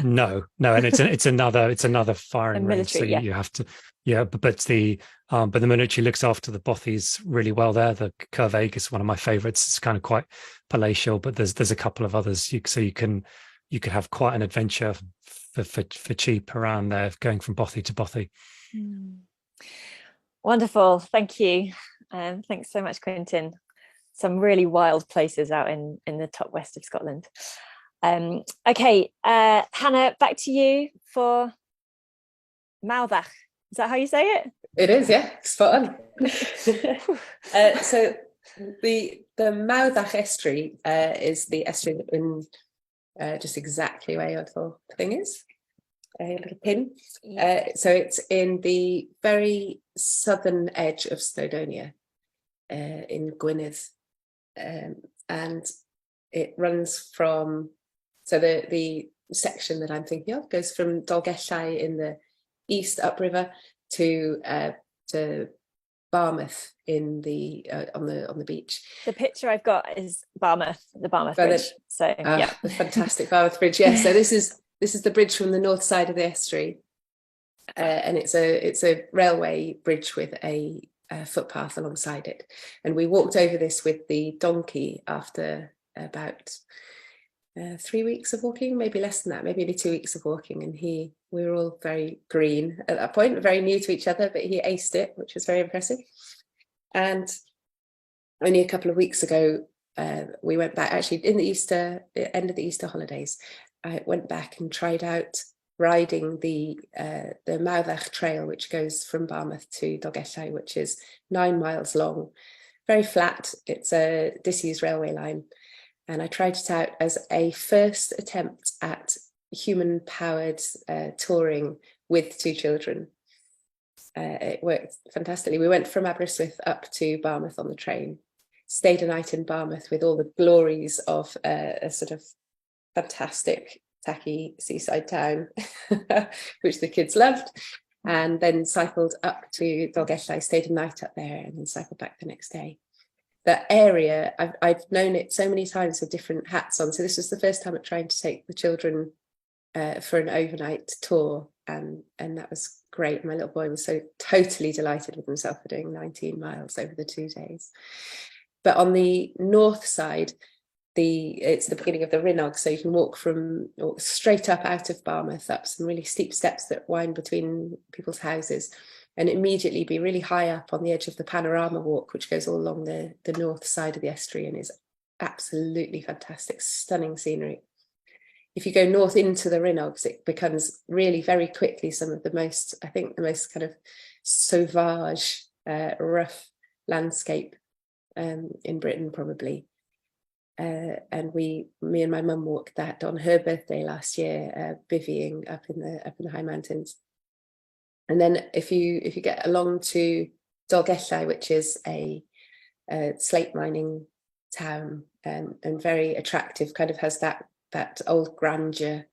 No, and it's another firing range, so military, you have to, but the military looks after the bothies really well there. The Curvaig is one of my favourites. It's kind of quite palatial, but there's a couple of others, so you could have quite an adventure for cheap around there, going from bothy to bothy. Wonderful, thank you. Thanks so much, Quintin. Some really wild places out in the top west of Scotland. Okay, Hannah, back to you for Mauddach. Is that how you say it? It is, yeah, spot on. So the Mauddach estuary is the estuary in just exactly where your little thing is, a little pin. So it's in the very southern edge of Snowdonia, in Gwynedd. And it runs from, so the section that I'm thinking of goes from Dolgellau in the east upriver to Barmouth in the on the beach. The picture I've got is Barmouth, the Barmouth Bridge. So yeah, the fantastic Barmouth Bridge. Yeah, so this is the bridge from the north side of the estuary, and it's a railway bridge with a footpath alongside it, and we walked over this with the donkey after about 3 weeks of walking, maybe less than that, maybe 2 weeks of walking, and we were all very green at that point, very new to each other, but he aced it, which was very impressive. And only a couple of weeks ago, we went back, actually in the end of the Easter holidays, I went back and tried out riding the Mauddach Trail, which goes from Barmouth to Dolgellau, which is 9 miles long, very flat. It's a disused railway line. And I tried it out as a first attempt at human-powered touring with 2 children. It worked fantastically. We went from Aberystwyth up to Barmouth on the train, stayed a night in Barmouth with all the glories of a sort of fantastic tacky seaside town, which the kids loved, and then cycled up to Dolgellau, stayed a night up there, and then cycled back the next day. That area, I've known it so many times with different hats on, so this was the first time at trying to take the children for an overnight tour, and that was great. My little boy was so totally delighted with himself for doing 19 miles over the 2 days. But on the north side, it's the beginning of the Rhinnog, so you can walk straight up out of Barmouth, up some really steep steps that wind between people's houses, and immediately be really high up on the edge of the Panorama Walk, which goes all along the north side of the estuary and is absolutely fantastic, stunning scenery. If you go north into the Rhinnogs, it becomes really very quickly some of the most kind of sauvage, rough landscape in Britain, probably. And me and my mum walked that on her birthday last year, bivvying up in the high mountains. And then if you get along to Dolgellau, which is a slate mining town, and very attractive, kind of has that old grandeur,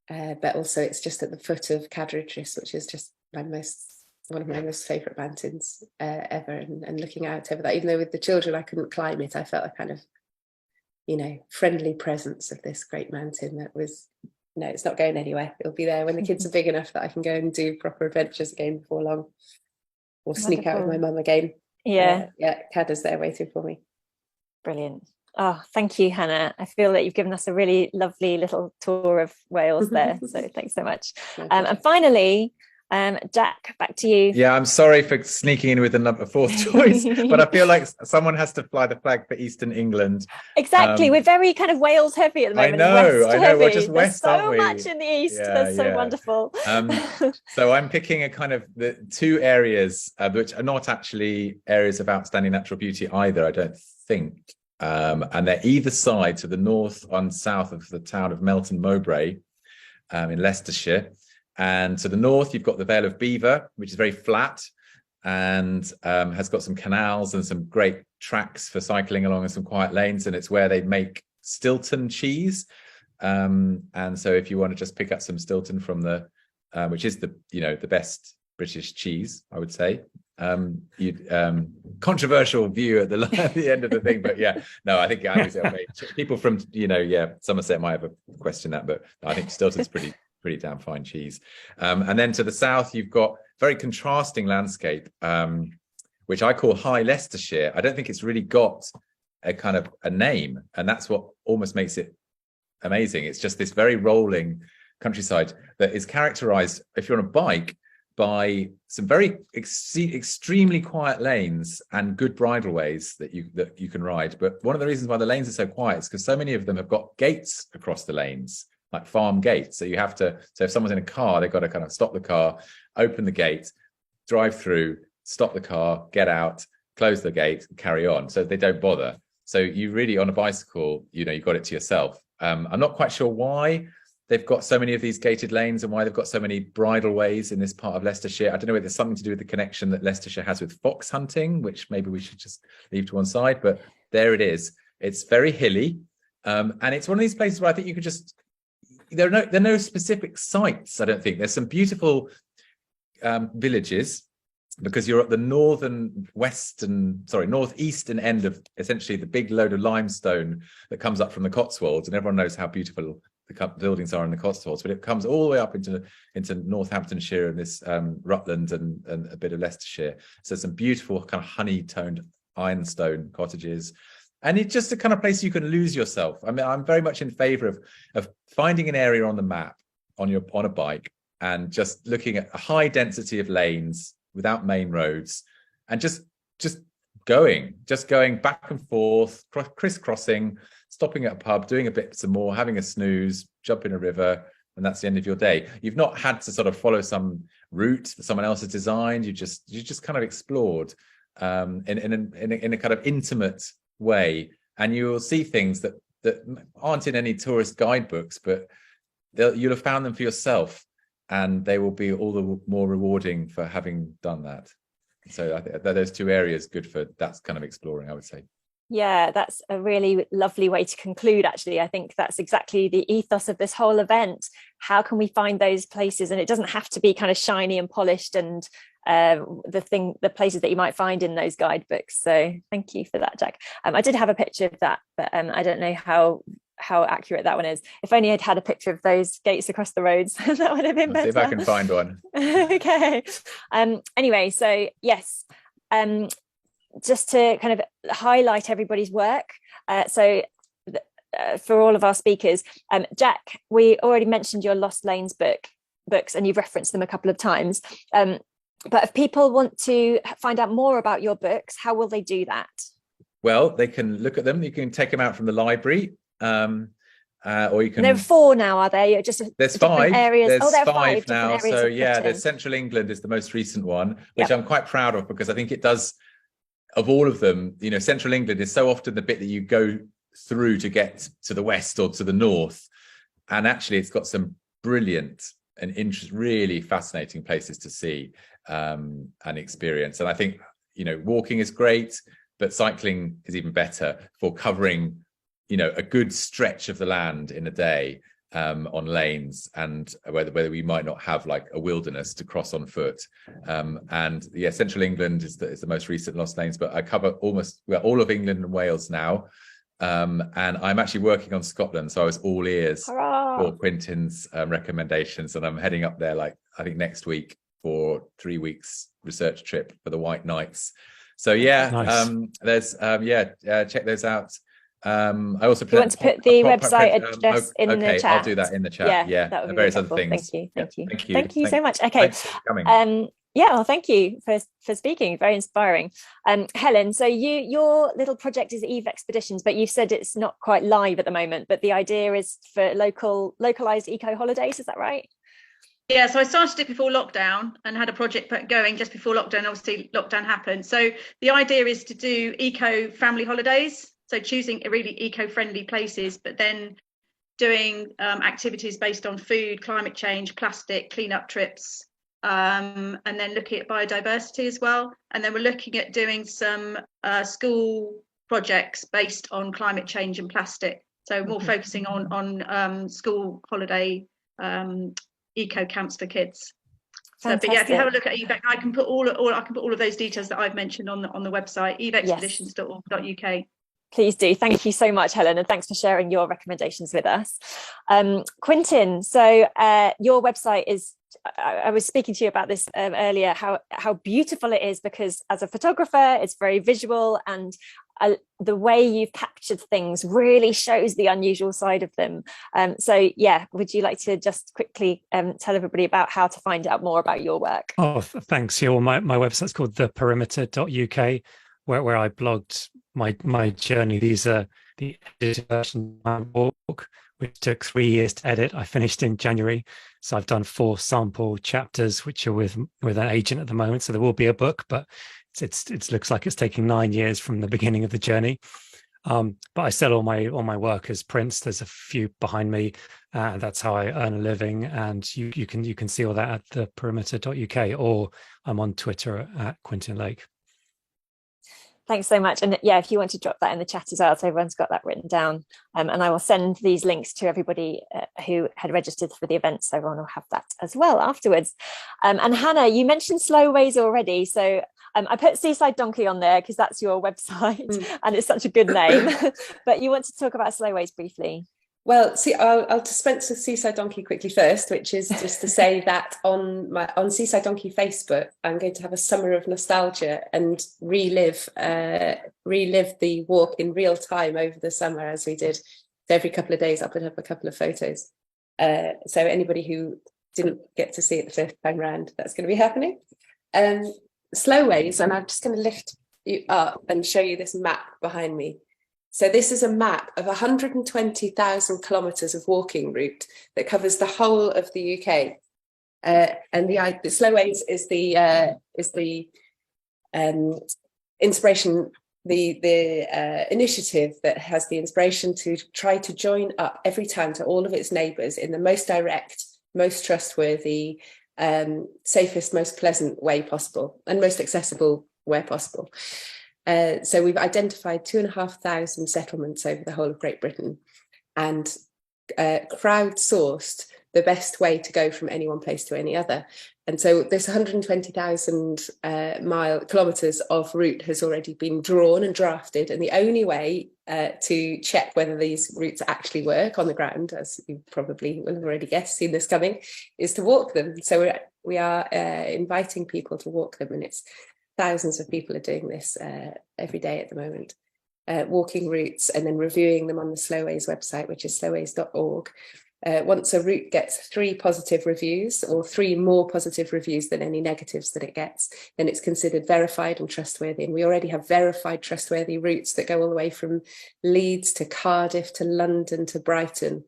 but also it's just at the foot of Cadridris, which is just one of my most favourite mountains ever. And looking out over that, even though with the children I couldn't climb it, I felt a kind of, friendly presence of this great mountain that was, no, it's not going anywhere. It'll be there when the kids are big enough that I can go and do proper adventures again before long, or sneak out with my mum again. Yeah, Cada's there waiting for me. Brilliant. Oh, thank you, Hannah. I feel that you've given us a really lovely little tour of Wales there. So thanks so much. And finally, Jack, back to you. Yeah, I'm sorry for sneaking in with a fourth choice, but I feel like someone has to fly the flag for Eastern England. Exactly. We're very kind of Wales heavy at the moment. I know. We're just west, aren't we? So much in the east. That's so wonderful. So I'm picking a kind of the 2 areas which are not actually areas of outstanding natural beauty either, I don't think. And they're either side, to the north and south of the town of Melton Mowbray in Leicestershire. And to the north, you've got the Vale of Belvoir, which is very flat and has got some canals and some great tracks for cycling along and some quiet lanes. And it's where they make Stilton cheese. And so if you want to just pick up some Stilton from the, which is the, the best British cheese, I would say. Controversial view at the end of the thing, but yeah, no, I think people from Somerset might have a question that, but I think Stilton's pretty damn fine cheese. And then to the south, you've got very contrasting landscape, which I call High Leicestershire. I don't think it's really got a kind of a name, and that's what almost makes it amazing. It's just this very rolling countryside that is characterized, if you're on a bike, by some very extremely quiet lanes and good bridleways that you can ride. But one of the reasons why the lanes are so quiet is because so many of them have got gates across the lanes, like farm gates. So you have to, so if someone's in a car, they've got to kind of stop the car, open the gate, drive through, stop the car, get out, close the gate, carry on. So they don't bother. So you really, on a bicycle, you've got it to yourself. I'm not quite sure why they've got so many of these gated lanes and why they've got so many bridleways in this part of Leicestershire. I don't know if there's something to do with the connection that Leicestershire has with fox hunting, which maybe we should just leave to one side, but there it is. It's very hilly. And it's one of these places where I think you could just, there are no specific sites, I don't think. There's some beautiful villages, because you're at the northeastern end of essentially the big load of limestone that comes up from the Cotswolds, and everyone knows how beautiful the buildings are in the Cotswolds, but it comes all the way up into Northamptonshire and this Rutland and a bit of Leicestershire. So some beautiful kind of honey-toned ironstone cottages, and it's just a kind of place you can lose yourself. I mean, I'm very much in favour of finding an area on the map on a bike and just looking at a high density of lanes without main roads, and just going back and forth, crisscrossing, stopping at a pub, doing a bit some more, having a snooze, jump in a river, and that's the end of your day. You've not had to sort of follow some route that someone else has designed. You just kind of explored in a kind of intimate way, and you will see things that aren't in any tourist guidebooks, but you'll have found them for yourself, and they will be all the more rewarding for having done that. So I think that those two areas good for that kind of exploring, I would say. Yeah, that's a really lovely way to conclude, actually. I think that's exactly the ethos of this whole event. How can we find those places? And it doesn't have to be kind of shiny and polished and the places that you might find in those guidebooks. So thank you for that, Jack. I did have a picture of that, but I don't know how accurate that one is. If only I'd had a picture of those gates across the roads, that would have been better. See if I can find one. Okay. Anyway, so yes, just to kind of highlight everybody's work. For all of our speakers, Jack, we already mentioned your Lost Lanes books, and you've referenced them a couple of times. But if people want to find out more about your books, how will they do that? Well, they can look at them. You can take them out from the library. Or you can. There are 4 now, are they? Just there's 5 areas. There's there are 5 now. So yeah, there's Central England is the most recent one, which I'm quite proud of, because I think it does. Of all of them, Central England is so often the bit that you go through to get to the west or to the north, and actually, it's got some brilliant and really fascinating places to see and experience. And I think walking is great, but cycling is even better for covering a good stretch of the land in a day on lanes, and whether we might not have like a wilderness to cross on foot. And yeah, Central England is the most recent Lost Lanes, but I cover all of England and Wales now. And I'm actually working on Scotland, so I was all ears for Quintin's recommendations, and I'm heading up there I think next week for 3 weeks research trip for the White Knights. So yeah, nice. There's check those out. I also want to put the website address in the chat. I'll do that in the chat. Yeah, that would be various helpful. Other things. Thank you so much. Okay. Thanks for coming. Well, thank you for speaking. Very inspiring. Helen, so your little project is Eve Expeditions, but you've said it's not quite live at the moment, but the idea is for localized eco holidays. Is that right? Yeah, so I started it before lockdown and had a project going just before lockdown. Obviously, lockdown happened. So the idea is to do eco family holidays. So choosing really eco-friendly places, but then doing activities based on food, climate change, plastic, cleanup trips, and then looking at biodiversity as well. And then we're looking at doing some school projects based on climate change and plastic. So more focusing on school holiday eco camps for kids. So, but yeah, if you have a look at EVEX, I can put all of those details that I've mentioned on the website, evexpeditions.org.uk. Please do. Thank you so much, Helen, and thanks for sharing your recommendations with us. Quintin, so your website is, I was speaking to you about this earlier, how beautiful it is, because as a photographer, it's very visual, and the way you've captured things really shows the unusual side of them. So yeah, would you like to just quickly tell everybody about how to find out more about your work? Oh, thanks. Yeah, well, my website's called theperimeter.uk, where I blogged my journey. These are the edited version of my book, which took 3 years to edit. I finished in January, so I've done 4 sample chapters, which are with an agent at the moment. So there will be a book, but it looks like it's taking 9 years from the beginning of the journey. But I sell all my work as prints. There's a few behind me, and that's how I earn a living. And you can see all that at theperimeter.uk, or I'm on Twitter at Quintin Lake. Thanks so much. And yeah, if you want to drop that in the chat as well, so everyone's got that written down. And I will send these links to everybody who had registered for the event, so everyone will have that as well afterwards. And Hannah, you mentioned Slowways already. So I put Seaside Donkey on there because that's your website and it's such a good name. But you want to talk about Slowways briefly? Well, see, I'll dispense with Seaside Donkey quickly first, which is just to say that on Seaside Donkey Facebook, I'm going to have a summer of nostalgia and relive the walk in real time over the summer as we did. So every couple of days, I'll put up a couple of photos. So anybody who didn't get to see it the first time round, that's going to be happening. Slowways, and I'm just going to lift you up and show you this map behind me. So this is a map of 120,000 kilometres of walking route that covers the whole of the UK. And the Slowways is the inspiration, the initiative that has the inspiration to try to join up every time to all of its neighbours in the most direct, most trustworthy, safest, most pleasant way possible, and most accessible way possible. So we've identified 2,500 settlements over the whole of Great Britain and crowdsourced the best way to go from any one place to any other. And so this 120,000 kilometres of route has already been drawn and drafted. And the only way to check whether these routes actually work on the ground, as you probably will have already guessed, seen this coming, is to walk them. So we are inviting people to walk them, and it's thousands of people are doing this every day at the moment, walking routes and then reviewing them on the Slowways website, which is slowways.org. Once a route gets 3 positive reviews, or 3 more positive reviews than any negatives that it gets, then it's considered verified and trustworthy. And we already have verified trustworthy routes that go all the way from Leeds to Cardiff to London to Brighton.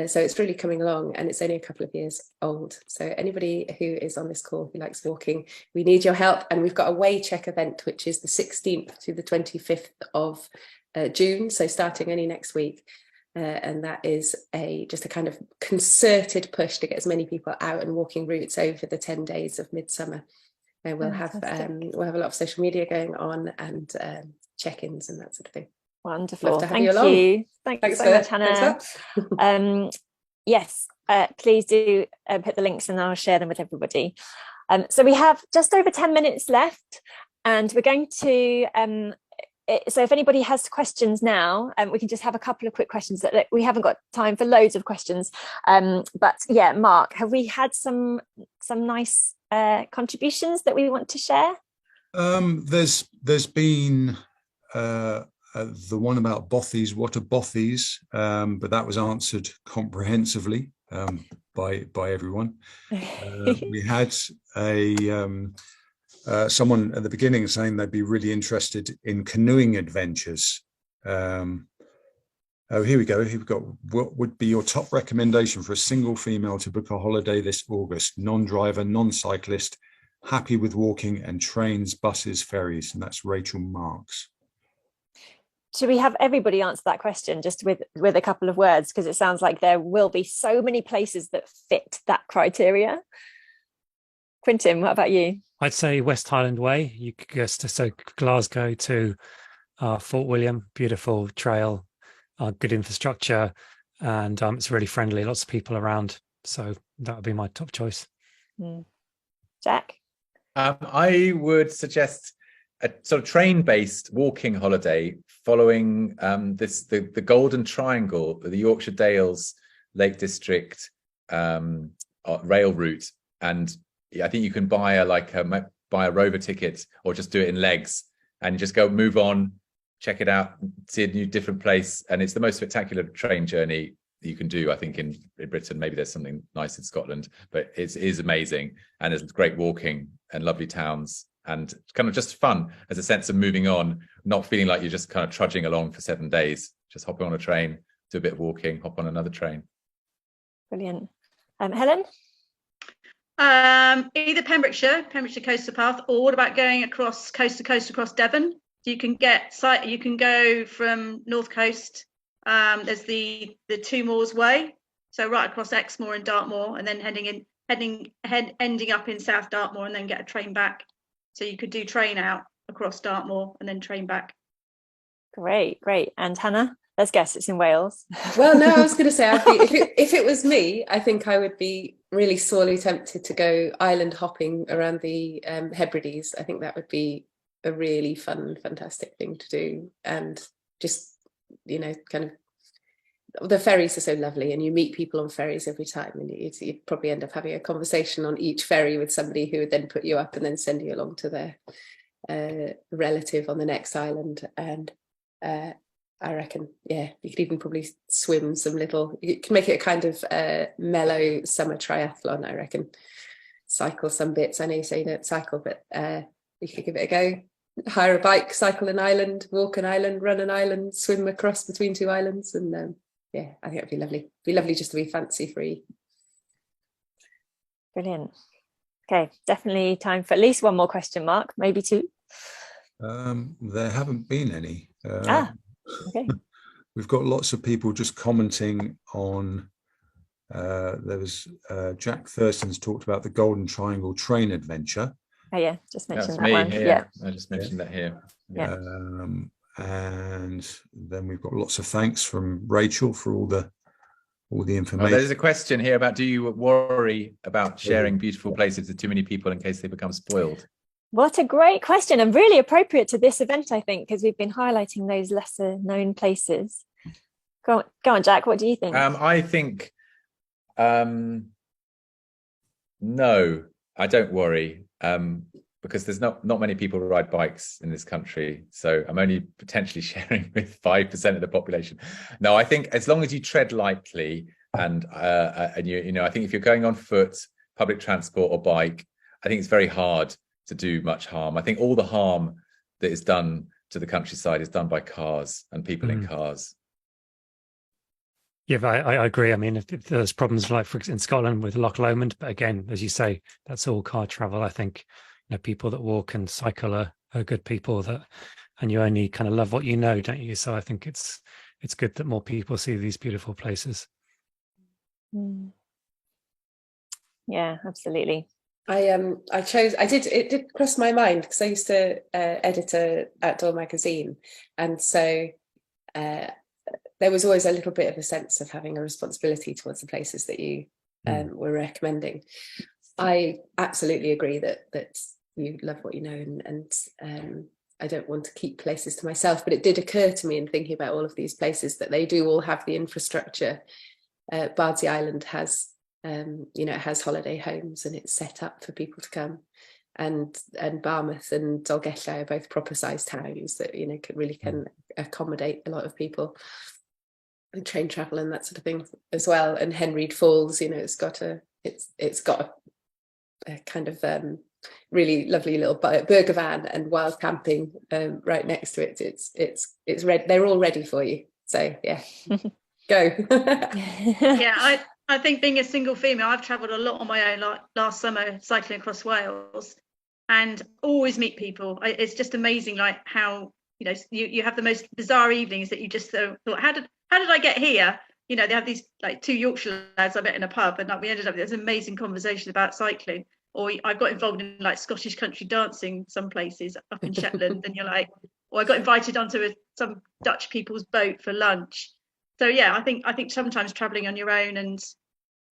So it's really coming along, and it's only a couple of years old. So anybody who is on this call who likes walking, we need your help. And we've got a way check event, which is the 16th to the 25th of June. So starting only next week. And that is just a kind of concerted push to get as many people out and walking routes over the 10 days of midsummer. And we'll have a lot of social media going on and check-ins and that sort of thing. Wonderful. Thank you. Thanks so much, Hannah. Yes, please do put the links and I'll share them with everybody. So we have just over 10 minutes left, and we're going to so if anybody has questions now, we can just have a couple of quick questions. That we haven't got time for loads of questions, but yeah, Mark, have we had some nice contributions that we want to share? There's been the one about bothies. What are bothies? But that was answered comprehensively by everyone. We had someone at the beginning saying they'd be really interested in canoeing adventures. Oh, here we go. Here we've got, what would be your top recommendation for a single female to book a holiday this August? Non-driver, non-cyclist, happy with walking and trains, buses, ferries. And that's Rachel Marks. Should we have everybody answer that question just with a couple of words? Because it sounds like there will be so many places that fit that criteria. Quintin, what about you? I'd say West Highland Way. You could go to Glasgow to Fort William, beautiful trail, good infrastructure, and it's really friendly, lots of people around. So that would be my top choice. Jack? I would suggest a sort of train-based walking holiday following the Golden Triangle, the Yorkshire Dales Lake District rail route, and I think you can buy a rover ticket or just do it in legs, and you just go move on, check it out, see a new different place, and it's the most spectacular train journey you can do, I think, in Britain. Maybe there's something nice in Scotland, but it is amazing, and there's great walking and lovely towns, and kind of just fun as a sense of moving on, not feeling like you're just kind of trudging along for 7 days. Just hopping on a train, do a bit of walking, hop on another train. Brilliant. Helen? Either Pembrokeshire coastal path, or what about going across coast to coast across Devon? So you can go from North Coast. There's the Two Moors Way, so right across Exmoor and Dartmoor, and then ending up in South Dartmoor, and then get a train back. So you could do train out across Dartmoor and then train back. Great. And Hannah, let's guess it's in Wales. Well, no, I was going to say, if it was me, I think I would be really sorely tempted to go island hopping aroad the Hebrides. I think that would be a really fun, fantastic thing to do, and just, kind of, the ferries are so lovely, and you meet people on ferries every time, and you'd probably end up having a conversation on each ferry with somebody who would then put you up and then send you along to their relative on the next island. And I reckon, you could even probably swim you can make it a kind of mellow summer triathlon, I reckon. Cycle some bits. I know you say you don't cycle, but you could give it a go. Hire a bike, cycle an island, walk an island, run an island, swim across between 2 islands, and I think it'd be lovely. It'd be lovely just to be fancy free. Brilliant. Okay, definitely time for at least one more question, Mark, maybe 2. There haven't been any. Okay. We've got lots of people just commenting on. There was Jack Thurston's talked about the Golden Triangle train adventure. Oh yeah, just mentioned that one. Here. Yeah, I just mentioned that here. Yeah. And then we've got lots of thanks from Rachel for all the information. Well, there's a question here about, do you worry about sharing beautiful places with too many people in case they become spoiled? What a great question, and really appropriate to this event, I think, because we've been highlighting those lesser known places. Go on, Jack, what do you think? I think no, I don't worry, because there's not many people who ride bikes in this country, so I'm only potentially sharing with 5% of the population. No, I think as long as you tread lightly, and I think if you're going on foot, public transport or bike, I think it's very hard to do much harm. I think all the harm that is done to the countryside is done by cars and people in cars. Yeah, I agree. I mean, if there's problems like, for example, in Scotland with Loch Lomond, but again, as you say, that's all car travel. I think people that walk and cycle are good people, and you only kind of love what you know, don't you? So I think it's good that more people see these beautiful places. Yeah, absolutely. It did cross my mind because I used to edit an outdoor magazine, and so there was always a little bit of a sense of having a responsibility towards the places that you were recommending. I absolutely agree that you love what you know, and I don't want to keep places to myself, but it did occur to me in thinking about all of these places that they do all have the infrastructure. Bardsey Island has it has holiday homes, and it's set up for people to come, and Barmouth and Dolgellau are both proper sized towns that can accommodate a lot of people, and train travel and that sort of thing as well. And Henreid Falls, it's got a kind of really lovely little burger van and wild camping right next to it. It's ready. They're all ready for you. So yeah, go. Yeah, I think being a single female, I've travelled a lot on my own, like last summer cycling across Wales, and always meet people. It's just amazing, like how you have the most bizarre evenings that you just thought, how did I get here? They have these like 2 Yorkshire lads I met in a pub, and we ended up with this amazing conversation about cycling. Or I got involved in like Scottish country dancing some places up in Shetland, and you're like, or I got invited onto some Dutch people's boat for lunch, So yeah, I think sometimes traveling on your own and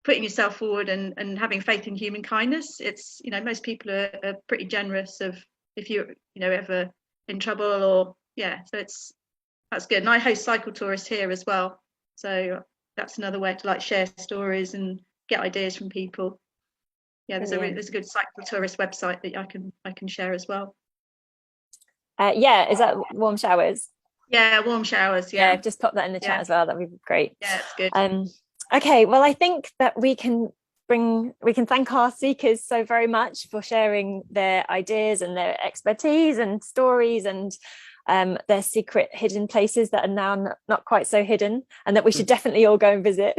putting yourself forward and having faith in human kindness, it's, you know, most people are pretty generous of if you're, you know, ever in trouble, or so that's good. And I host cycle tourists here as well, so that's another way to like share stories and get ideas from people. There's a good cycle tourist website that I can share as well. Is that Warm Showers? Warm Showers. I've just popped that in the chat as well. That'd be great. It's good. Okay, well, I think that we can thank our speakers so very much for sharing their ideas and their expertise and stories and their secret hidden places that are now not quite so hidden, and that we should definitely all go and visit.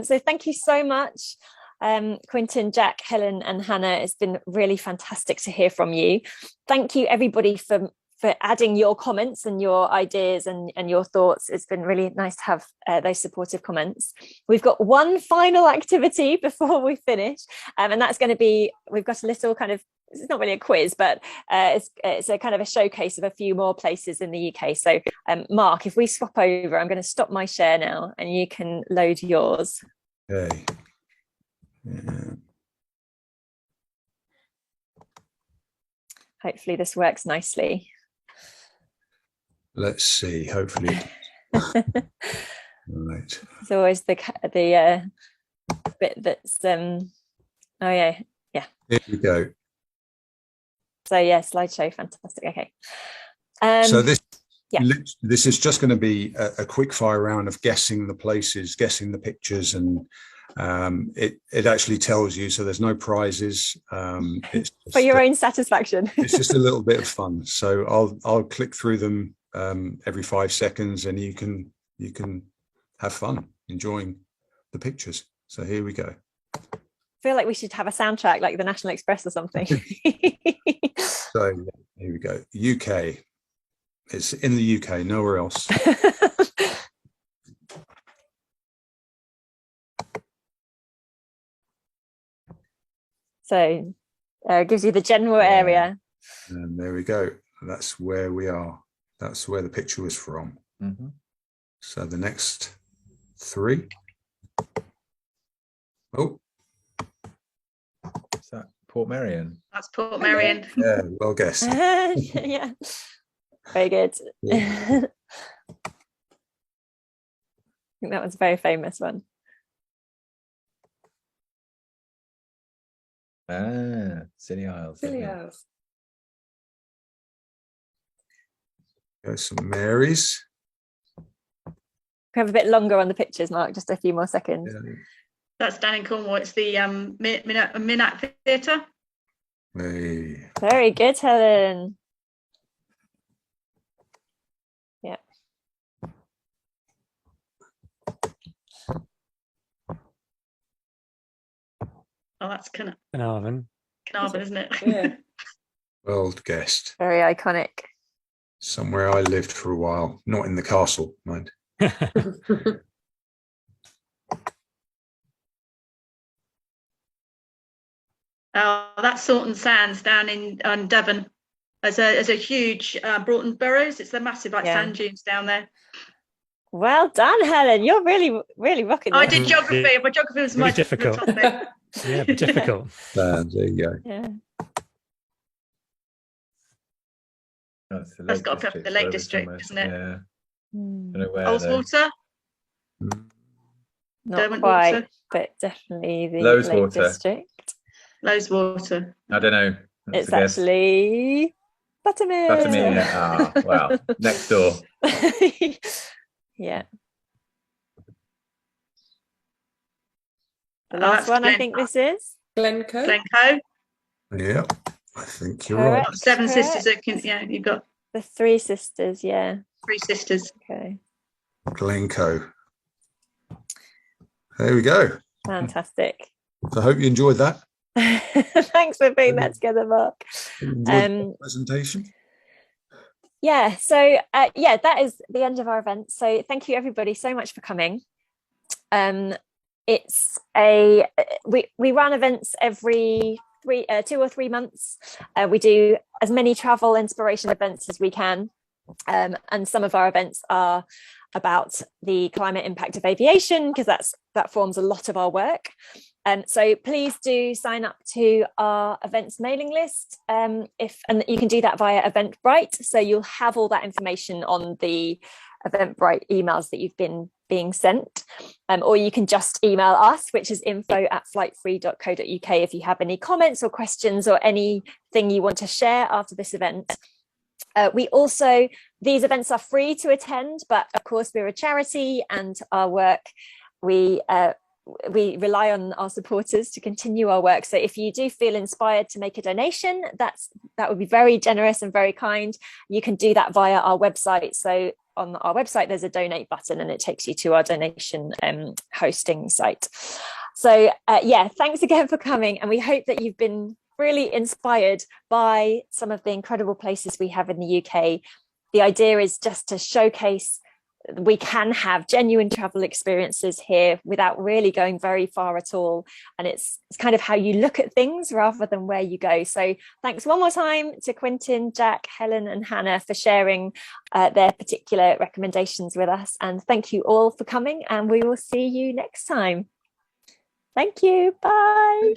So thank you so much, Quintin, Jack, Helen and Hannah. It's been really fantastic to hear from you. Thank you everybody for adding your comments and your ideas and your thoughts. It's been really nice to have those supportive comments. We've got one final activity before we finish, and that's going to be, we've got a little kind of, it's not really a quiz, but it's a kind of a showcase of a few more places in the UK. So Mark, if we swap over, I'm going to stop my share now and you can load yours. Okay. Yeah. Hopefully this works nicely. Let's see. Hopefully. Right. It's always the bit that's oh yeah. Here we go. So slideshow, fantastic. Okay. So this is just going to be a quick fire round of guessing the places, guessing the pictures, and it actually tells you. So there's no prizes. It's for your own satisfaction. It's just a little bit of fun. So I'll click through them every 5 seconds, and you can have fun enjoying the pictures. So here we go. I feel like we should have a soundtrack like the National Express or something. So here we go. UK. It's in the UK, nowhere else. So it gives you the general area. And there we go. That's where we are. That's where the picture was from. Mm-hmm. So the next 3. Oh. Is that Port Merion? That's Port Merion. Yeah, well guessed. Yeah. Very good. Yeah. I think that was a very famous one. Scilly Isles. Scilly Isles. Go St Mary's. We have a bit longer on the pictures, Mark, just a few more seconds. Yeah. That's down in Cornwall. It's the Minack Theatre. Hey. Very good, Helen. Yeah. Oh, that's Carnarvon, isn't it? Yeah. Well guessed. Very iconic. Somewhere I lived for a while. Not in the castle, mind. That's Saunton Sands down in Devon. As a huge Broughton Burrows. It's the massive sand dunes down there. Well done, Helen. You're really, really rocking this. I did geography. My geography was Really my difficult. topic. Yeah, but difficult. There you go. Yeah. That's got to be the Lake District, isn't it? Yeah. I don't know where. Ullswater? Not Derwent quite, Water. but definitely the Loweswater. Lake District. Loweswater. I don't know. That's It's a guess. actually Buttermere. Buttermere. Ah, wow. Next door. Yeah. The last one, I think this is. Glencoe. Yeah, I think you're Correct. right. Seven Correct. sisters. You've got The Three Sisters, yeah. 3 sisters. Okay. Glencoe. There we go. Fantastic. So I hope you enjoyed that. Thanks for putting that together, Mark. Enjoyed the presentation. Yeah, so that is the end of our event. So thank you everybody so much for coming. It's we run events every 2 or 3 months. We do as many travel inspiration events as we can. And some of our events are about the climate impact of aviation, because that forms a lot of our work. So please do sign up to our events mailing list. And you can do that via Eventbrite. So you'll have all that information on the Eventbrite emails that you've been being sent. Or you can just email us, which is info@flightfree.co.uk, if you have any comments or questions or anything you want to share after this event. These events are free to attend, but of course we're a charity, and our work, we rely on our supporters to continue our work. So if you do feel inspired to make a donation, that would be very generous and very kind. You can do that via our website. So on our website, there's a donate button, and it takes you to our donation hosting site. So thanks again for coming, and we hope that you've been really inspired by some of the incredible places we have in the UK. The idea is just to showcase we can have genuine travel experiences here without really going very far at all. And it's kind of how you look at things rather than where you go. So thanks one more time to Quintin, Jack, Helen and Hannah for sharing their particular recommendations with us. And thank you all for coming, and we will see you next time. Thank you. Bye.